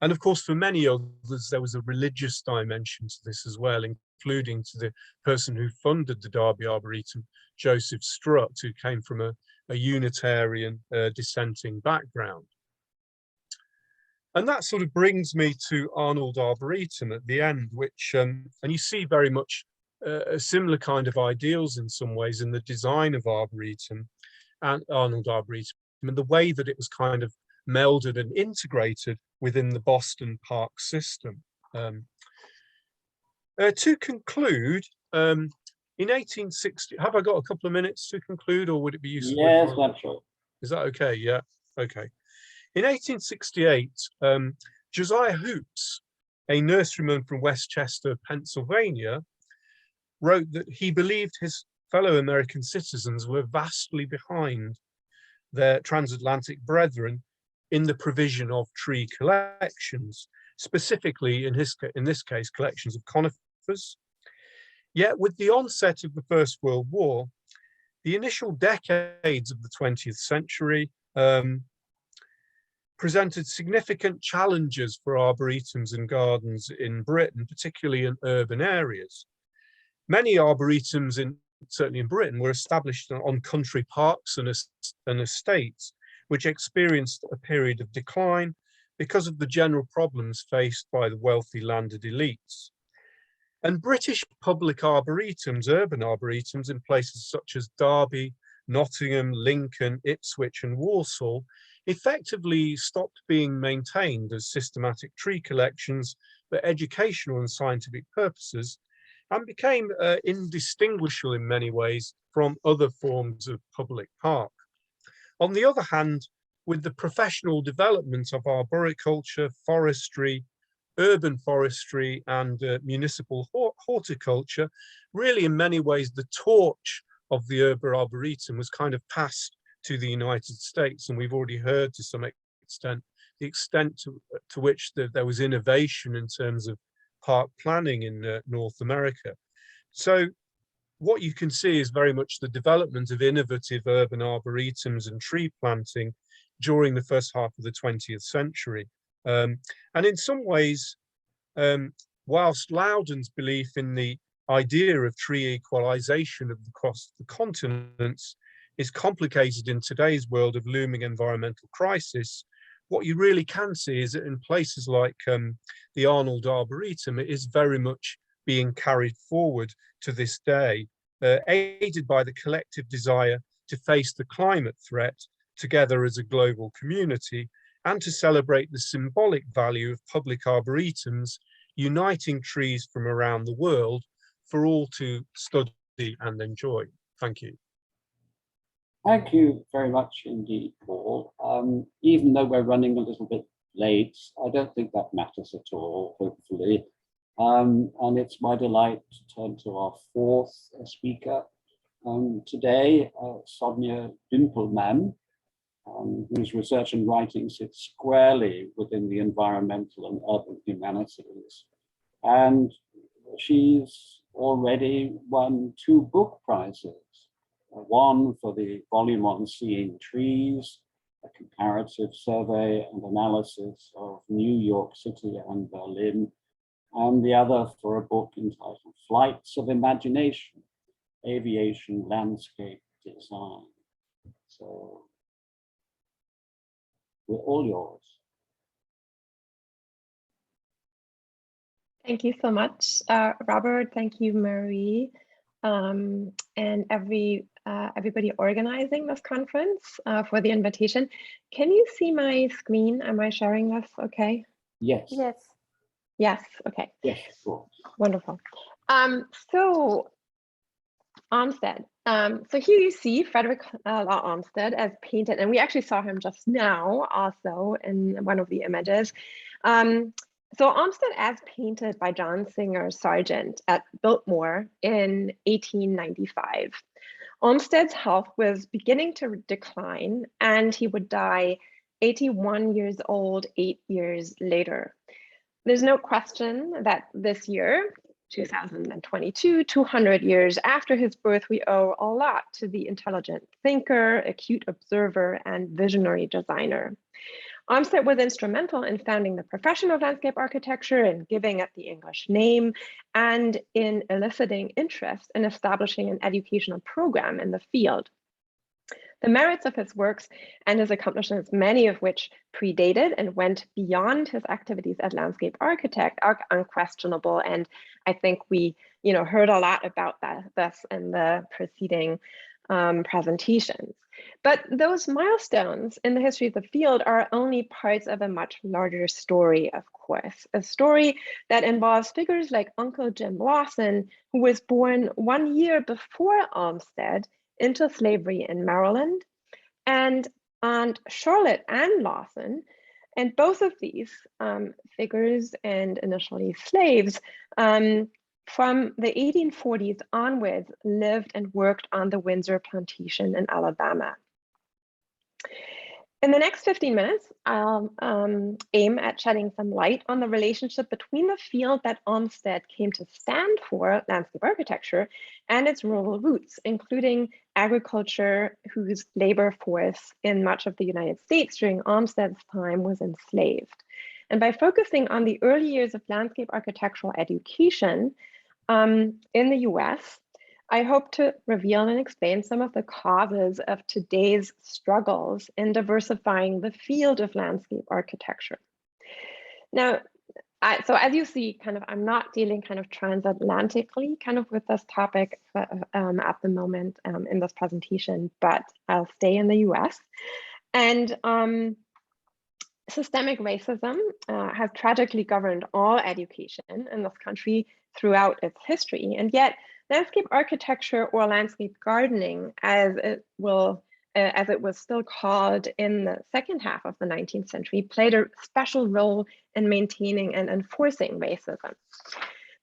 of course, for many others, there was a religious dimension to this as well, including to the person who funded the Derby Arboretum, Joseph Strutt, who came from a Unitarian dissenting background. And that sort of brings me to Arnold Arboretum at the end, which, and you see very much a similar kind of ideals in some ways in the design of Arboretum and Arnold Arboretum, and the way that it was kind of melded and integrated within the Boston park system. To conclude, in 1860, have I got a couple of minutes to conclude, or would it be useful? Yes, that's right. Is that okay? Yeah, okay. In 1868, Josiah Hoops, a nurseryman from Westchester, Pennsylvania, wrote that he believed his fellow American citizens were vastly behind their transatlantic brethren in the provision of tree collections, specifically in this case, collections of conifers. Yet with the onset of the First World War, the initial decades of the 20th century presented significant challenges for arboretums and gardens in Britain, particularly in urban areas. Many arboretums, certainly in Britain, were established on country parks and estates, which experienced a period of decline because of the general problems faced by the wealthy landed elites. And British public arboretums, urban arboretums in places such as Derby, Nottingham, Lincoln, Ipswich and Walsall effectively stopped being maintained as systematic tree collections for educational and scientific purposes, and became indistinguishable in many ways from other forms of public park. On the other hand, with the professional development of arboriculture, forestry, urban forestry and municipal horticulture, really in many ways the torch of the urban arboretum was kind of passed to the United States, and we've already heard to some extent the extent to which there was innovation in terms of park planning in North America. So what you can see is very much the development of innovative urban arboretums and tree planting during the first half of the 20th century. And in some ways, whilst Loudon's belief in the idea of tree equalization across the continents is complicated in today's world of looming environmental crisis, what you really can see is that in places like the Arnold Arboretum, it is very much being carried forward to this day, aided by the collective desire to face the climate threat together as a global community, and to celebrate the symbolic value of public arboretums, uniting trees from around the world for all to study and enjoy. Thank you. Thank you very much indeed, Paul. Even though we're running a little bit late, I don't think that matters at all, hopefully. And it's my delight to turn to our fourth speaker today, Sonia Dümpelmann, whose research and writing sits squarely within the environmental and urban humanities. And she's already won 2 book prizes, one for the volume on Seeing Trees, a comparative survey and analysis of New York City and Berlin, and the other for a book entitled Flights of Imagination, Aviation Landscape Design. So we're all yours. Thank you so much, Robert. Thank you, Marie, and everybody organizing this conference for the invitation. Can you see my screen? Am I sharing this okay? Yes. Yes. Yes, okay. Yes, of course. Wonderful. So Armstead. So here you see Frederick Law Armstead as painted, and we actually saw him just now also in one of the images. So Olmsted, as painted by John Singer Sargent at Biltmore in 1895. Olmsted's health was beginning to decline, and he would die 81 years old 8 years later. There's no question that this year, 2022, 200 years after his birth, we owe a lot to the intelligent thinker, acute observer, and visionary designer. Olmsted was instrumental in founding the profession of landscape architecture and giving it the English name, and in eliciting interest in establishing an educational program in the field. The merits of his works and his accomplishments, many of which predated and went beyond his activities as landscape architect, are unquestionable. And I think we, heard a lot about this in the preceding presentations. But those milestones in the history of the field are only parts of a much larger story, of course, a story that involves figures like Uncle Jim Lawson, who was born 1 year before Olmsted into slavery in Maryland, and Aunt Charlotte Ann Lawson. And both of these figures, and initially slaves, from the 1840s onwards, lived and worked on the Windsor plantation in Alabama. In the next 15 minutes, I'll aim at shedding some light on the relationship between the field that Olmsted came to stand for, landscape architecture, and its rural roots, including agriculture, whose labor force in much of the United States during Olmsted's time was enslaved. And by focusing on the early years of landscape architectural education in the US, I hope to reveal and explain some of the causes of today's struggles in diversifying the field of landscape architecture. Now, so as you see, I'm not dealing transatlantically with this topic at the moment in this presentation, but I'll stay in the US. And systemic racism has tragically governed all education in this country throughout its history, and yet landscape architecture, or landscape gardening, as it was still called in the second half of the 19th century, played a special role in maintaining and enforcing racism.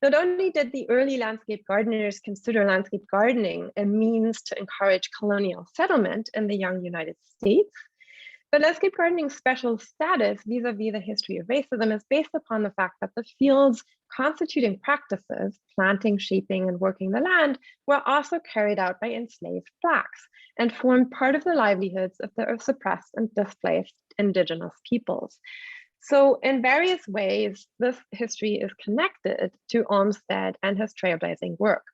Not only did the early landscape gardeners consider landscape gardening a means to encourage colonial settlement in the young United States, but landscape gardening's special status vis-a-vis the history of racism is based upon the fact that the field's constituting practices, planting, shaping, and working the land, were also carried out by enslaved Blacks and formed part of the livelihoods of the suppressed and displaced indigenous peoples. So in various ways, this history is connected to Olmsted and his trailblazing work.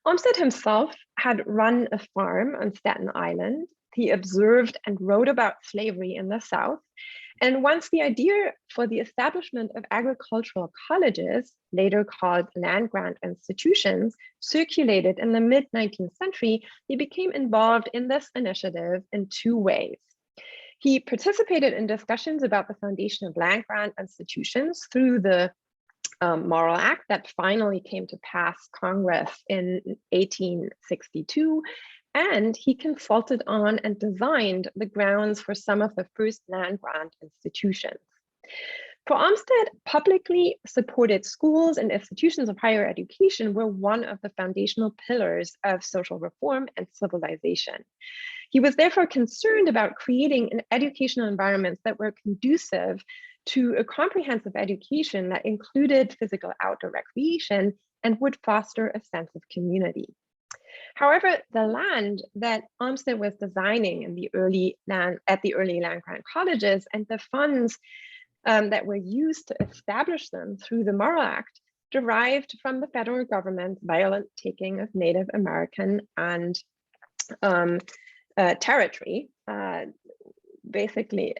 Olmsted himself had run a farm on Staten Island. He observed and wrote about slavery in the South. And once the idea for the establishment of agricultural colleges, later called land-grant institutions, circulated in the mid-19th century, he became involved in this initiative in two ways. He participated in discussions about the foundation of land-grant institutions through the Morrill Act that finally came to pass Congress in 1862, and he consulted on and designed the grounds for some of the first land-grant institutions. For Olmsted, publicly supported schools and institutions of higher education were one of the foundational pillars of social reform and civilization. He was therefore concerned about creating an educational environments that were conducive to a comprehensive education that included physical outdoor recreation and would foster a sense of community. However, the land that Olmsted was designing in the early land-grant colleges and the funds that were used to establish them through the Morrill Act derived from the federal government's violent taking of Native American and territory, basically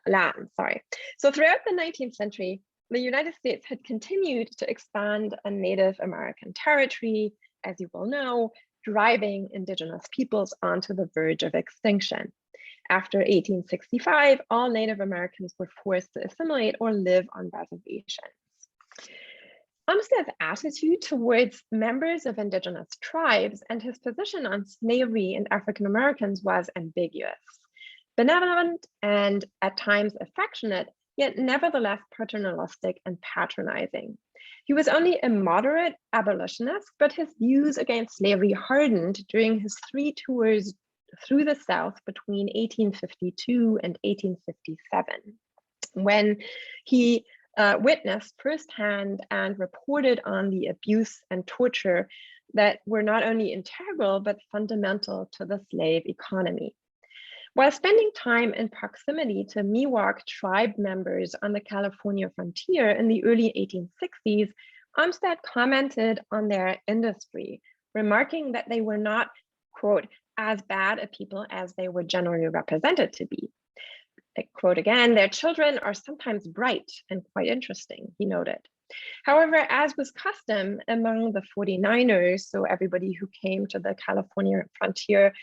land, sorry. So throughout the 19th century, the United States had continued to expand a Native American territory, as you will know, driving indigenous peoples onto the verge of extinction. After 1865, all Native Americans were forced to assimilate or live on reservations. Olmsted's attitude towards members of indigenous tribes and his position on slavery and African Americans was ambiguous. Benevolent and at times affectionate, yet nevertheless paternalistic and patronizing. He was only a moderate abolitionist, but his views against slavery hardened during his 3 tours through the South between 1852 and 1857, when he witnessed firsthand and reported on the abuse and torture that were not only integral, but fundamental to the slave economy. While spending time in proximity to Miwok tribe members on the California frontier in the early 1860s, Olmsted commented on their industry, remarking that they were not, quote, as bad a people as they were generally represented to be. I quote again, their children are sometimes bright and quite interesting, he noted. However, as was custom among the 49ers, so everybody who came to the California frontier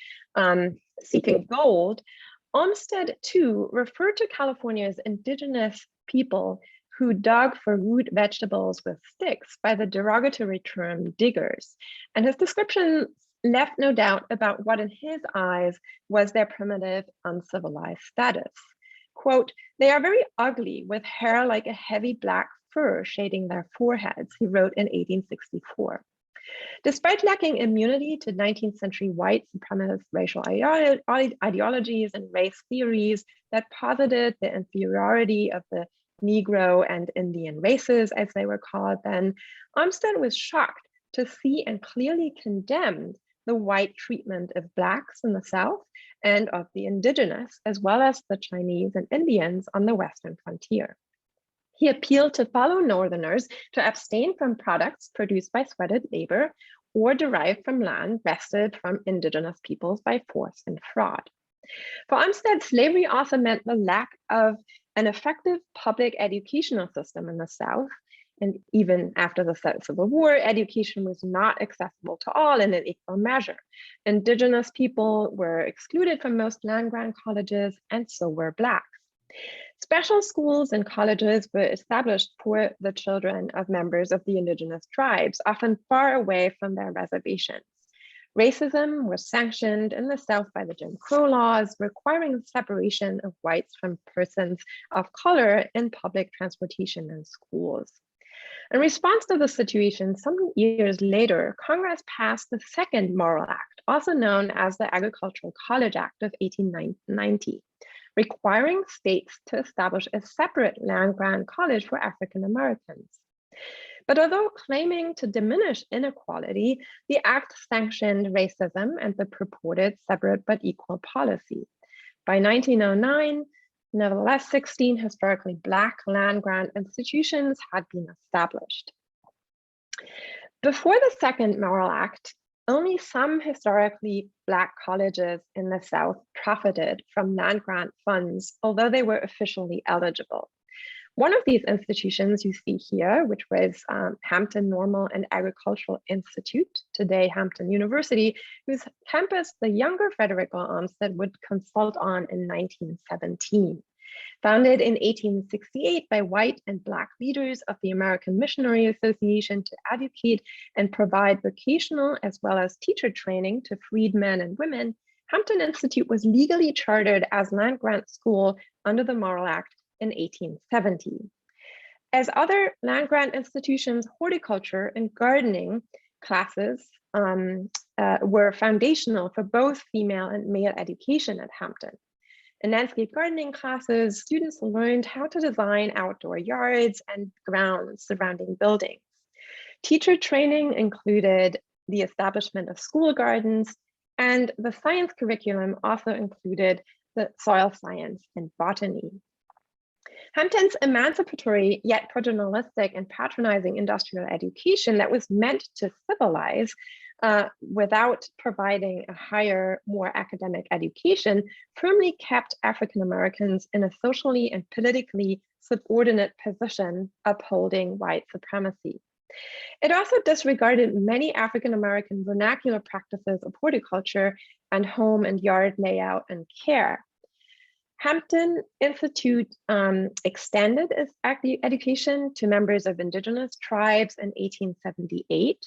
seeking gold, Olmsted too referred to California's indigenous people who dug for root vegetables with sticks by the derogatory term diggers. And his description left no doubt about what in his eyes was their primitive, uncivilized status. Quote, they are very ugly with hair like a heavy black fur shading their foreheads, he wrote in 1864. Despite lacking immunity to 19th century white supremacist racial ideologies and race theories that posited the inferiority of the Negro and Indian races, as they were called then, Olmsted was shocked to see and clearly condemned the white treatment of Blacks in the South and of the indigenous, as well as the Chinese and Indians on the Western frontier. He appealed to fellow Northerners to abstain from products produced by sweated labor or derived from land wrested from indigenous peoples by force and fraud. For Olmsted, slavery also meant the lack of an effective public educational system in the South. And even after the Civil War, education was not accessible to all in an equal measure. Indigenous people were excluded from most land-grant colleges, and so were Blacks. Special schools and colleges were established for the children of members of the indigenous tribes, often far away from their reservations. Racism was sanctioned in the South by the Jim Crow laws, requiring the separation of whites from persons of color in public transportation and schools. In response to the situation, some years later, Congress passed the Second Morrill Act, also known as the Agricultural College Act of 1890, requiring states to establish a separate land-grant college for African Americans. But although claiming to diminish inequality, the act sanctioned racism and the purported separate but equal policy. By 1909, nevertheless, 16 historically Black land-grant institutions had been established. Before the Second Morrill Act, only some historically Black colleges in the South profited from land-grant funds, although they were officially eligible. One of these institutions you see here, which was Hampton Normal and Agricultural Institute, today Hampton University, whose campus the younger Frederica Olmsted would consult on in 1917. Founded in 1868 by white and Black leaders of the American Missionary Association to educate and provide vocational as well as teacher training to freed men and women, Hampton Institute was legally chartered as land-grant school under the Morrill Act in 1870. As other land-grant institutions, horticulture and gardening classes were foundational for both female and male education at Hampton. In landscape gardening classes, students learned how to design outdoor yards and grounds surrounding buildings. Teacher training included the establishment of school gardens, and the science curriculum also included the soil science and botany. Hampton's emancipatory yet paternalistic and patronizing industrial education that was meant to civilize without providing a higher, more academic education firmly kept African Americans in a socially and politically subordinate position, upholding white supremacy. It also disregarded many African American vernacular practices of horticulture and home and yard layout and care. Hampton Institute extended its education to members of indigenous tribes in 1878.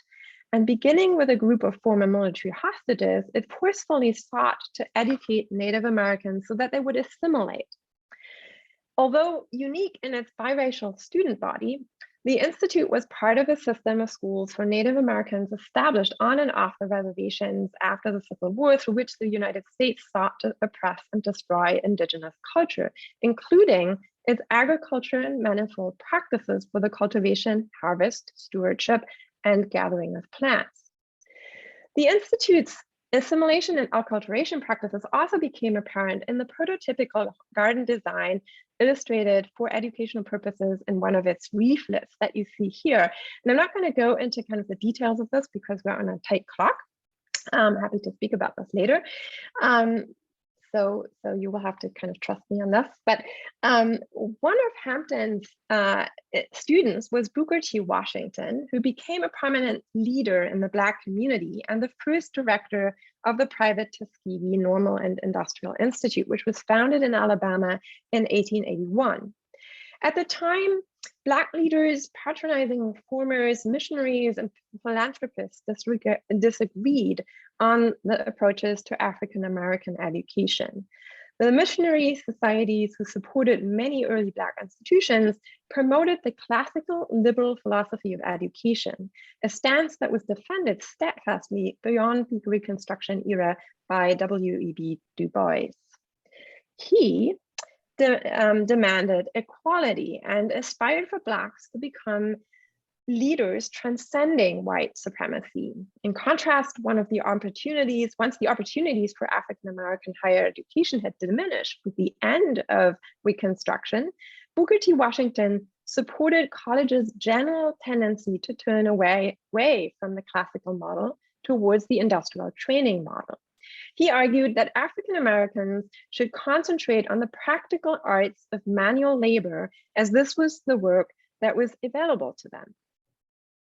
And beginning with a group of former military hostages, it forcefully sought to educate Native Americans so that they would assimilate. Although unique in its biracial student body, the Institute was part of a system of schools for Native Americans established on and off the reservations after the Civil War, through which the United States sought to oppress and destroy indigenous culture, including its agriculture and manifold practices for the cultivation, harvest, stewardship, and gathering of plants. The Institute's assimilation and acculturation practices also became apparent in the prototypical garden design illustrated for educational purposes in one of its leaflets that you see here. And I'm not going to go into kind of the details of this because we're on a tight clock. I'm happy to speak about this later. So you will have to kind of trust me on this. But one of Hampton's students was Booker T. Washington, who became a prominent leader in the Black community and the first director of the private Tuskegee Normal and Industrial Institute, which was founded in Alabama in 1881. At the time, Black leaders, patronizing reformers, missionaries, and philanthropists disagreed on the approaches to African-American education. The missionary societies who supported many early Black institutions promoted the classical liberal philosophy of education, a stance that was defended steadfastly beyond the Reconstruction era by W.E.B. Du Bois. He demanded equality and aspired for Blacks to become leaders transcending white supremacy. In contrast, once the opportunities for African-American higher education had diminished with the end of Reconstruction, Booker T. Washington supported colleges' general tendency to turn away from the classical model towards the industrial training model. He argued that African Americans should concentrate on the practical arts of manual labor, as this was the work that was available to them.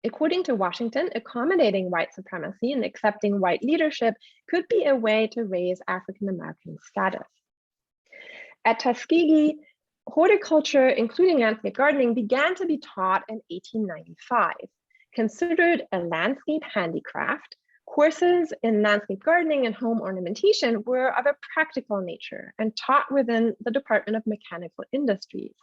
According to Washington, accommodating white supremacy and accepting white leadership could be a way to raise African American status. At Tuskegee, horticulture, including landscape gardening, began to be taught in 1895. Considered a landscape handicraft, courses in landscape gardening and home ornamentation were of a practical nature and taught within the Department of Mechanical Industries.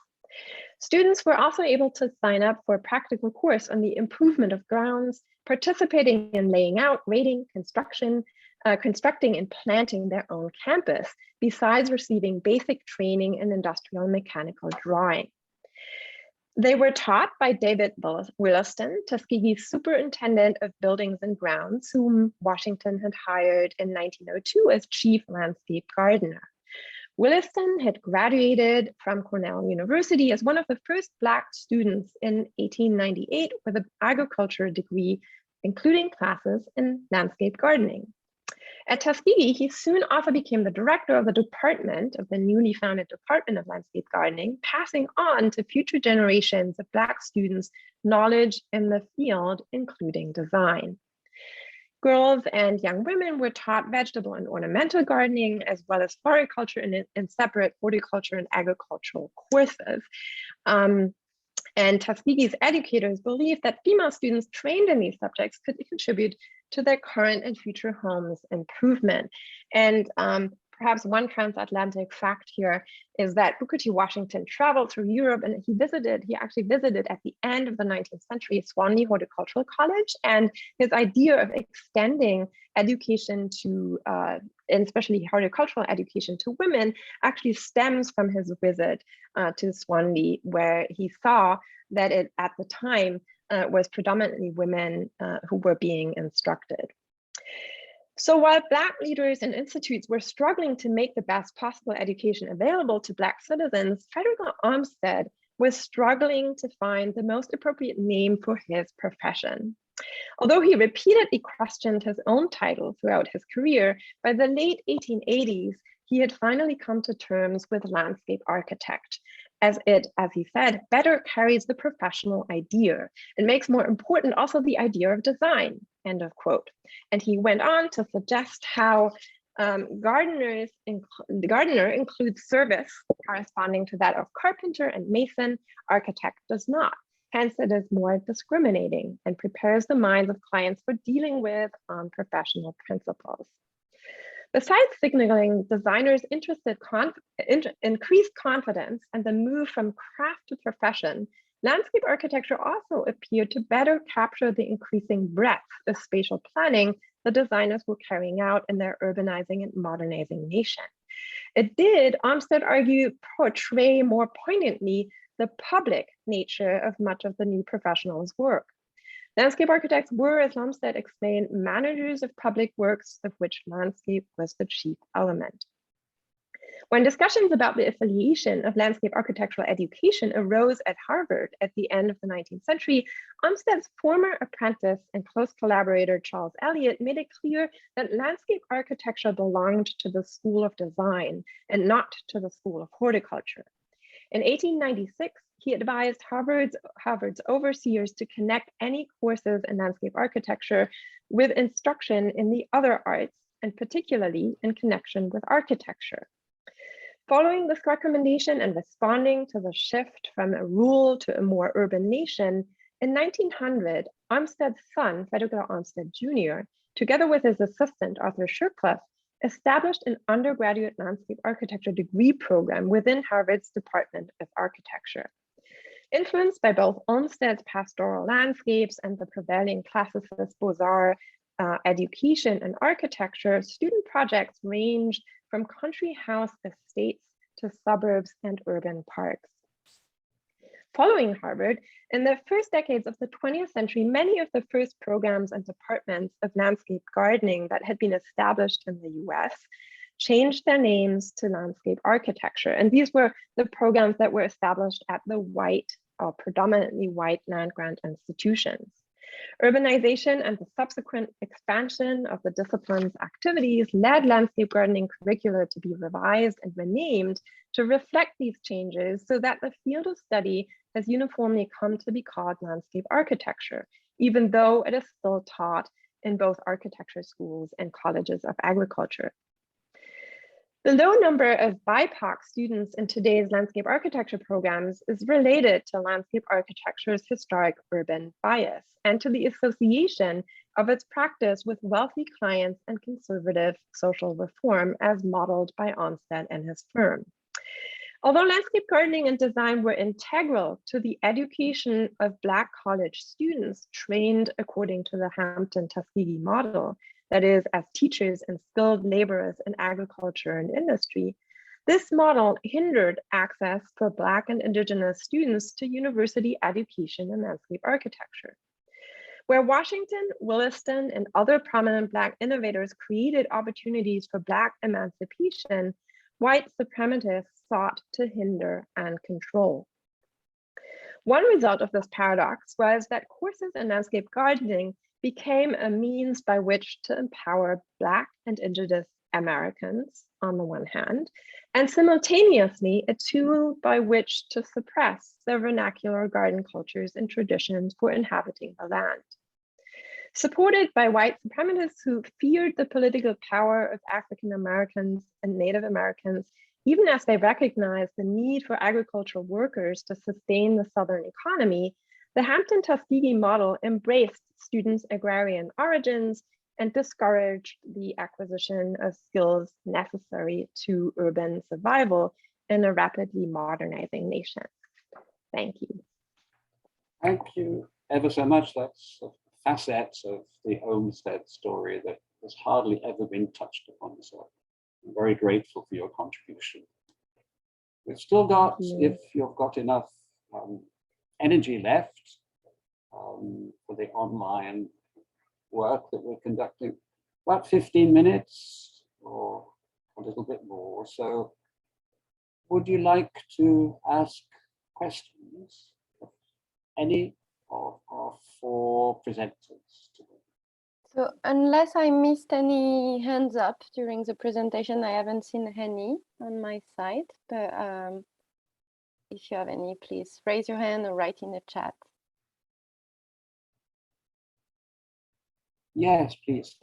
Students were also able to sign up for a practical course on the improvement of grounds, participating in laying out, grading, constructing and planting their own campus, besides receiving basic training in industrial and mechanical drawing. They were taught by David Williston, Tuskegee's superintendent of buildings and grounds, whom Washington had hired in 1902 as chief landscape gardener. Williston had graduated from Cornell University as one of the first Black students in 1898 with an agriculture degree, including classes in landscape gardening. At Tuskegee, he soon also became the director of the department of the newly founded Department of Landscape Gardening, passing on to future generations of Black students knowledge in the field, including design. Girls and young women were taught vegetable and ornamental gardening, as well as floriculture in separate horticulture and agricultural courses. And Tuskegee's educators believed that female students trained in these subjects could contribute to their current and future homes' improvement. And perhaps one transatlantic fact here is that Booker T. Washington traveled through Europe, and he actually visited at the end of the 19th century Swanley Horticultural College, and his idea of extending education to, and especially horticultural education to women, actually stems from his visit to Swanley, where he saw that it at the time was predominantly women who were being instructed. So while Black leaders and institutes were struggling to make the best possible education available to Black citizens, Frederick Armstead was struggling to find the most appropriate name for his profession. Although he repeatedly questioned his own title throughout his career, by the late 1880s, he had finally come to terms with landscape architect, as it, as he said, better carries the professional idea and makes more important also the idea of design, end of quote. And he went on to suggest how gardener includes service corresponding to that of carpenter and mason, architect does not. Hence, it is more discriminating and prepares the minds of clients for dealing with professional principles. Besides signaling designers' increased confidence and the move from craft to profession, landscape architecture also appeared to better capture the increasing breadth of spatial planning the designers were carrying out in their urbanizing and modernizing nation. It did, Olmsted argued, portray more poignantly the public nature of much of the new professionals' work. Landscape architects were, as Olmsted explained, managers of public works, of which landscape was the chief element. When discussions about the affiliation of landscape architectural education arose at Harvard at the end of the 19th century, Olmsted's former apprentice and close collaborator, Charles Eliot, made it clear that landscape architecture belonged to the School of Design and not to the School of Horticulture. In 1896, he advised Harvard's overseers to connect any courses in landscape architecture with instruction in the other arts, and particularly in connection with architecture. Following this recommendation and responding to the shift from a rural to a more urban nation, in 1900, Olmsted's son, Frederick Olmsted Jr., together with his assistant, Arthur Shircliffe, established an undergraduate landscape architecture degree program within Harvard's Department of Architecture. Influenced by both Olmsted's pastoral landscapes and the prevailing classicist Beaux-Arts education and architecture, student projects ranged from country house estates to suburbs and urban parks. Following Harvard, in the first decades of the 20th century, many of the first programs and departments of landscape gardening that had been established in the US changed their names to landscape architecture. And these were the programs that were established at the white or predominantly white land-grant institutions. Urbanization and the subsequent expansion of the discipline's activities led landscape gardening curricula to be revised and renamed to reflect these changes so that the field of study has uniformly come to be called landscape architecture, even though it is still taught in both architecture schools and colleges of agriculture. The low number of BIPOC students in today's landscape architecture programs is related to landscape architecture's historic urban bias and to the association of its practice with wealthy clients and conservative social reform as modeled by Olmsted and his firm. Although landscape gardening and design were integral to the education of Black college students trained according to the Hampton-Tuskegee model, that is, as teachers and skilled laborers in agriculture and industry, this model hindered access for Black and Indigenous students to university education in landscape architecture. Where Washington, Williston, and other prominent Black innovators created opportunities for Black emancipation, white supremacists sought to hinder and control. One result of this paradox was that courses in landscape gardening became a means by which to empower Black and Indigenous Americans on the one hand, and simultaneously a tool by which to suppress the vernacular garden cultures and traditions for inhabiting the land. Supported by white supremacists who feared the political power of African Americans and Native Americans, even as they recognized the need for agricultural workers to sustain the Southern economy, the Hampton-Tuskegee model embraced students' agrarian origins and discouraged the acquisition of skills necessary to urban survival in a rapidly modernizing nation. Thank you. Thank you ever so much. That's facets of the Olmsted story that has hardly ever been touched upon. So I'm very grateful for your contribution. We've still got, if you've got enough energy left for the online work that we're conducting, about 15 minutes or a little bit more. So would you like to ask questions of any of our four presenters today? So unless I missed any hands up during the presentation, I haven't seen any on my side, but if you have any, please raise your hand or write in the chat. Yes, please.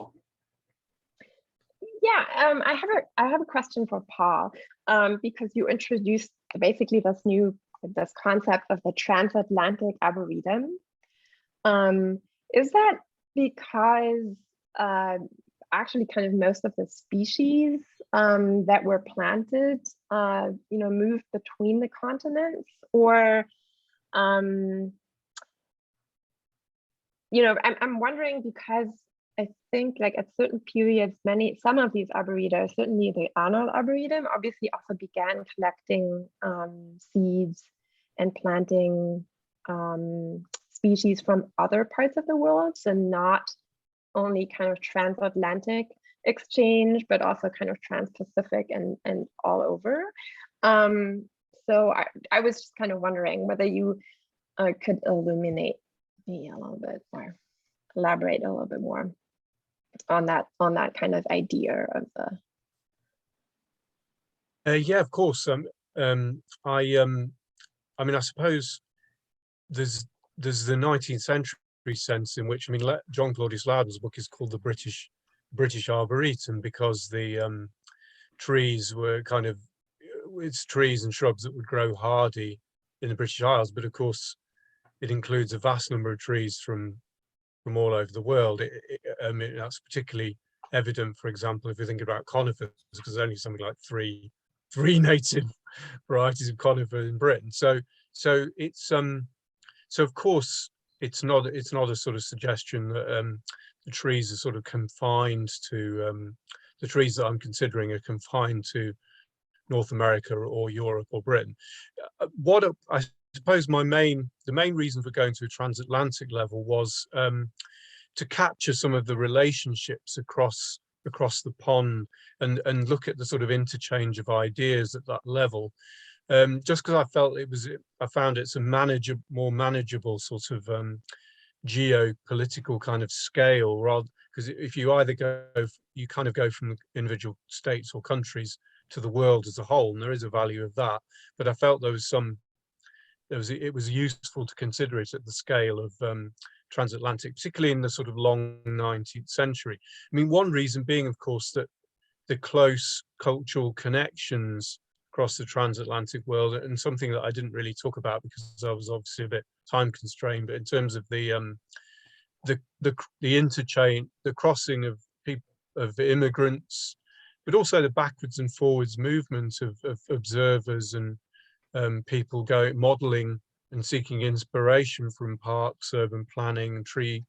Yeah, I have a question for Paul, because you introduced basically this concept of the Transatlantic Arboretum. Is that because actually kind of most of the species that were planted, moved between the continents, or I'm wondering, because I think like at certain periods, some of these arboretums, certainly the Arnold Arboretum, obviously also began collecting seeds and planting species from other parts of the world, so not only kind of transatlantic exchange, but also kind of trans-Pacific and all over. So I was just kind of wondering whether you could illuminate me a little bit, or elaborate a little bit more on that kind of idea of the. Yeah, of course. I mean, I suppose there's the 19th century sense in which, I mean, John Claudius Loudon's book is called the British Arboretum, because the trees were kind of, it's trees and shrubs that would grow hardy in the British Isles, but of course it includes a vast number of trees from all over the world. I mean, that's particularly evident, for example, if you think about conifers, because there's only something like three native varieties of conifer in Britain. So it's so of course it's not a sort of suggestion that the trees are sort of confined to the trees that I'm considering are confined to North America or Europe or Britain. I suppose the main reason for going to a transatlantic level was to capture some of the relationships across the pond and look at the sort of interchange of ideas at that level. Just because I found it's a more manageable sort of geopolitical kind of scale, rather, because if you you kind of go from individual states or countries to the world as a whole, and there is a value of that. But I felt it was useful to consider it at the scale of transatlantic, particularly in the sort of long 19th century. I mean, one reason being, of course, that the close cultural connections across the transatlantic world, and something that I didn't really talk about because I was obviously a bit time constrained, but in terms of the interchange, the crossing of people, of immigrants, but also the backwards and forwards movement of observers and people modeling and seeking inspiration from parks, urban planning, tree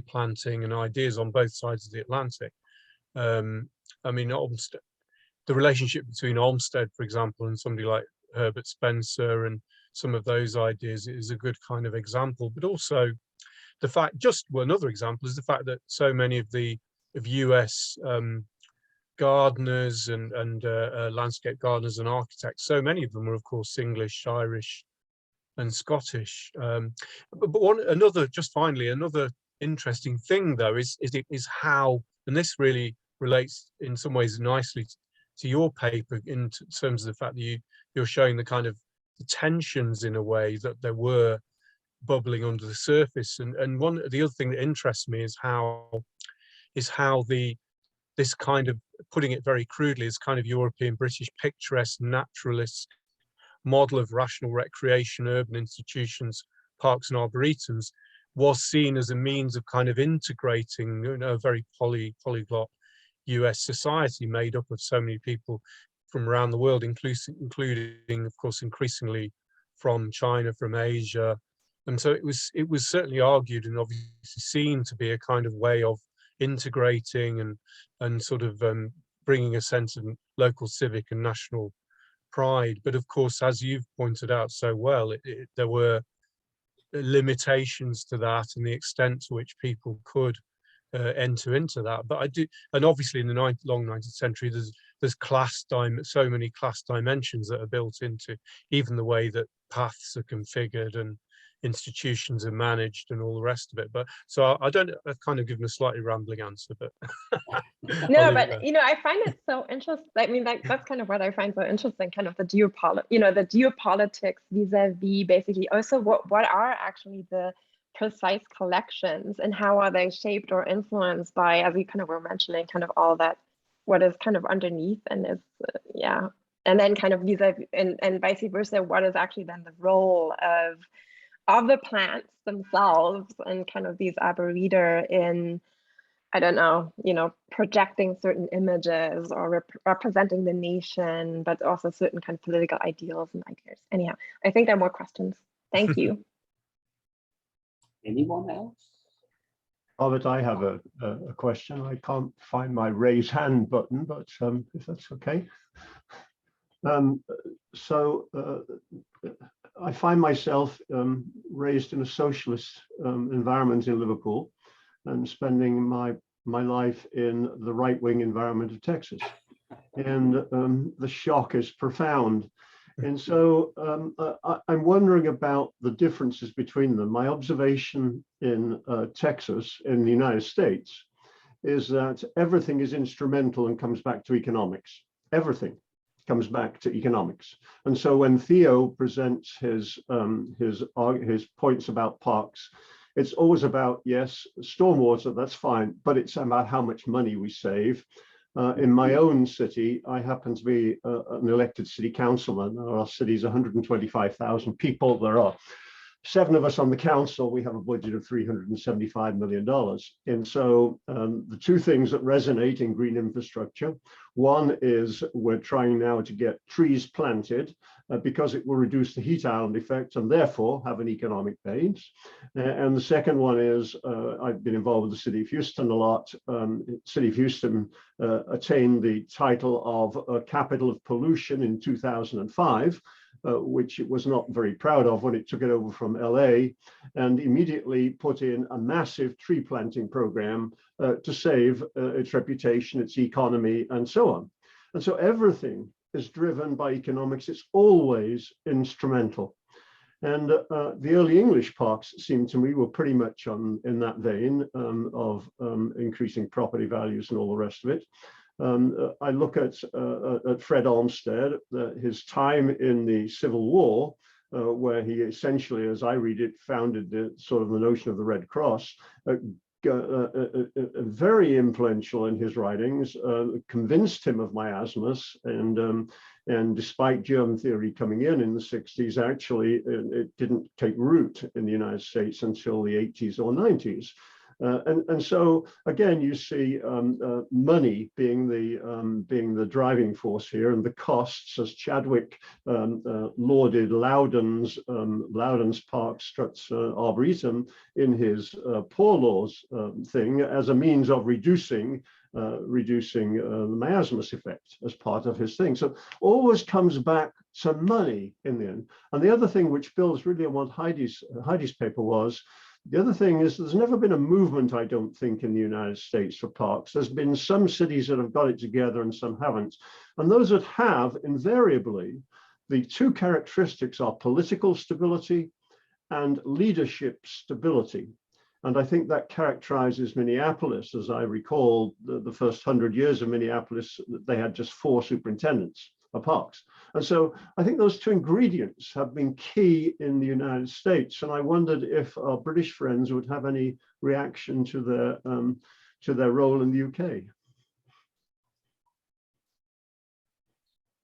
planting, and ideas on both sides of the Atlantic. I mean, the relationship between Olmsted, for example, and somebody like Herbert Spencer, and some of those ideas is a good kind of example. But also the fact, another example is the fact that so many of US gardeners and landscape gardeners and architects, so many of them were, of course, English, Irish, and Scottish. But finally, another interesting thing, though, is how, and this really relates in some ways nicely to your paper in terms of the fact that you're showing the kind of the tensions in a way that there were bubbling under the surface. And the other thing that interests me is how this kind of, putting it very crudely, is kind of European British picturesque naturalist model of rational recreation, urban institutions, parks and arboretums was seen as a means of kind of integrating, a very polyglot US society made up of so many people from around the world, including, of course, increasingly from China, from Asia. And so it was certainly argued and obviously seen to be a kind of way of integrating and sort of bringing a sense of local civic and national pride. But of course, as you've pointed out so well, there were limitations to that and the extent to which people could enter into that. But and obviously in the long 19th century, there's so many class dimensions that are built into even the way that paths are configured and institutions are managed and all the rest of it. But so I've kind of given a slightly rambling answer, but no, but I find it so interesting. I mean, that's kind of what I find so interesting, kind of the geopolitics vis-a-vis basically also what are actually the precise collections and how are they shaped or influenced by, as we kind of were mentioning, kind of all that, what is kind of underneath and is and then kind of vis-a-vis and vice versa, what is actually then the role of the plants themselves and kind of these arboreta in I don't know, projecting certain images or representing the nation, but also certain kind of political ideals and ideas. Anyhow, I think there are more questions. Thank you. Anyone else? Robert, I have a question. I can't find my raise hand button, but if that's okay. I find myself raised in a socialist environment in Liverpool and spending my life in the right-wing environment of Texas. And the shock is profound. And so I'm wondering about the differences between them. My observation in Texas, in the United States, is that everything is instrumental and comes back to economics. Everything comes back to economics. And so when Theo presents his points about parks, it's always about, yes, stormwater, that's fine, but it's about how much money we save. In my own city, I happen to be an elected city councilman. Our city is 125,000 people. There are 7 of us on the council. We have a budget of $375 million. And so the 2 things that resonate in green infrastructure, one is we're trying now to get trees planted because it will reduce the heat island effect and therefore have an economic base. And the second one is I've been involved with the City of Houston a lot. City of Houston attained the title of Capital of Pollution in 2005. Which it was not very proud of when it took it over from LA, and immediately put in a massive tree planting program to save its reputation, its economy, and so on. And so everything is driven by economics. It's always instrumental. And the early English parks, seemed to me, were pretty much in that vein of increasing property values and all the rest of it. I look at Fred Olmsted, his time in the Civil War, where he essentially, as I read it, founded the notion of the Red Cross, very influential in his writings, convinced him of miasmus, and despite germ theory coming in the 60s, actually it didn't take root in the United States until the 80s or 90s. And so again, you see money being the driving force here, and the costs, as Chadwick lauded Loudon's Park Struts Arboretum in his Poor Laws thing as a means of reducing the miasmus effect as part of his thing. So always comes back to money in the end. And the other thing which builds really on what Heidi's paper was, the other thing is there's never been a movement, I don't think, in the United States for parks. There's been some cities that have got it together and some haven't. And those that have, invariably, the 2 characteristics are political stability and leadership stability. And I think that characterizes Minneapolis. As I recall, the first 100 years of Minneapolis, they had just 4 superintendents of parks. And so I think those 2 ingredients have been key in the United States. And I wondered if our British friends would have any reaction to their role in the UK.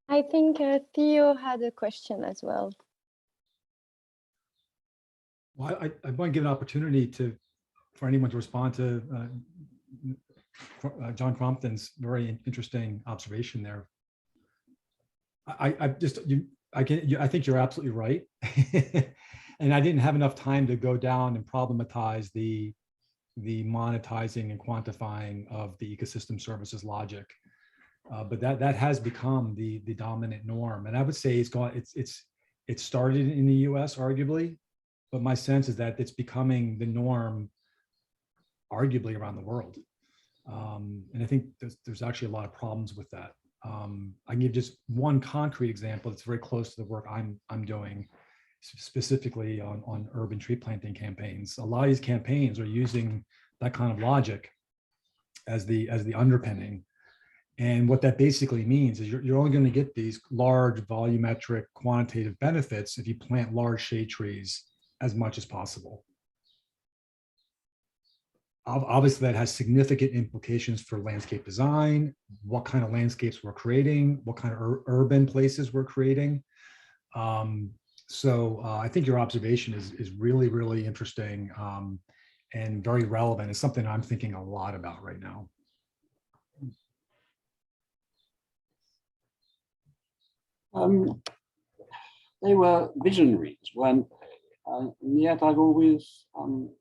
I think Theo had a question as well. Well, I want to give an opportunity for anyone to respond to John Crompton's very interesting observation there. I think you're absolutely right. And I didn't have enough time to go down and problematize the monetizing and quantifying of the ecosystem services logic. But that has become the dominant norm. And I would say it started in the US arguably, but my sense is that it's becoming the norm arguably around the world. And I think there's actually a lot of problems with that. I can give just one concrete example that's very close to the work I'm doing, specifically on urban tree planting campaigns. A lot of these campaigns are using that kind of logic as the underpinning. And what that basically means is you're only going to get these large volumetric quantitative benefits if you plant large shade trees as much as possible. Obviously, that has significant implications for landscape design, what kind of landscapes we're creating, what kind of urban places we're creating. So I think your observation is really, really interesting. and very relevant. It's something I'm thinking a lot about right now. They were visionaries, weren't they? And yet I've always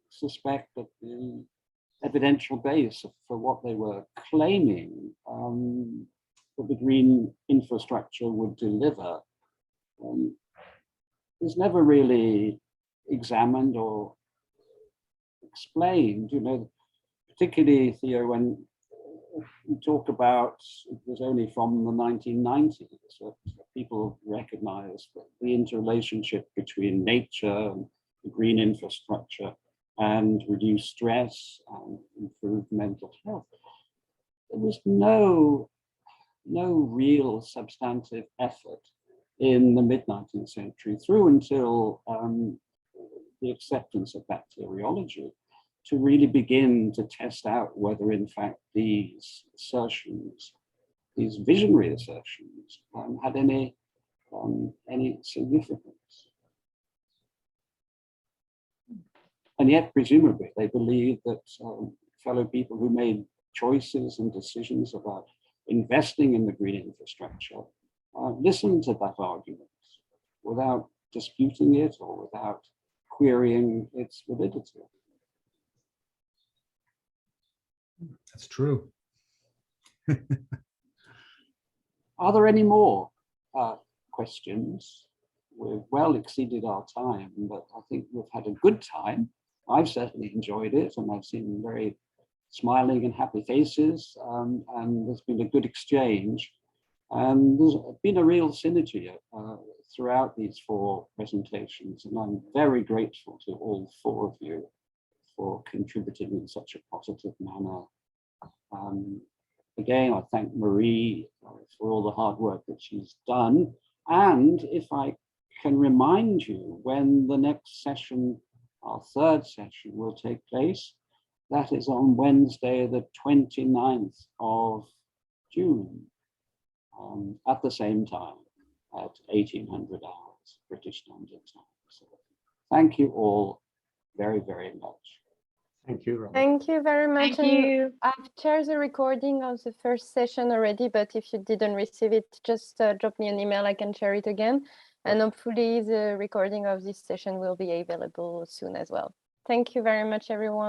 suspect that the evidential base for what they were claiming that the green infrastructure would deliver is never really examined or explained, you know, particularly, Theo, when you talk about, it was only from the 1990s that people recognized the interrelationship between nature and the green infrastructure and reduced stress and improved mental health. There was no real substantive effort in the mid-19th century through until the acceptance of bacteriology to really begin to test out whether in fact these assertions, these visionary assertions, had any significance. And yet, presumably, they believed that fellow people who made choices and decisions about investing in the green infrastructure listened to that argument without disputing it or without querying its validity. That's true. Are there any more questions? We've well exceeded our time, but I think we've had a good time. I've certainly enjoyed it, and I've seen very smiling and happy faces, and there's been a good exchange. And there's been a real synergy throughout these 4 presentations, and I'm very grateful to all 4 of you for contributing in such a positive manner. Again, I thank Marie for all the hard work that she's done. And if I can remind you when the next session, our 3rd session, will take place, that is on Wednesday, the 29th of June, at the same time, at 1800 hours, British Standard Time. So thank you all very, very much. Thank you, Robert. Thank you very much. Thank you. I've shared the recording of the first session already, but if you didn't receive it, just drop me an email, I can share it again. And hopefully the recording of this session will be available soon as well. Thank you very much, everyone.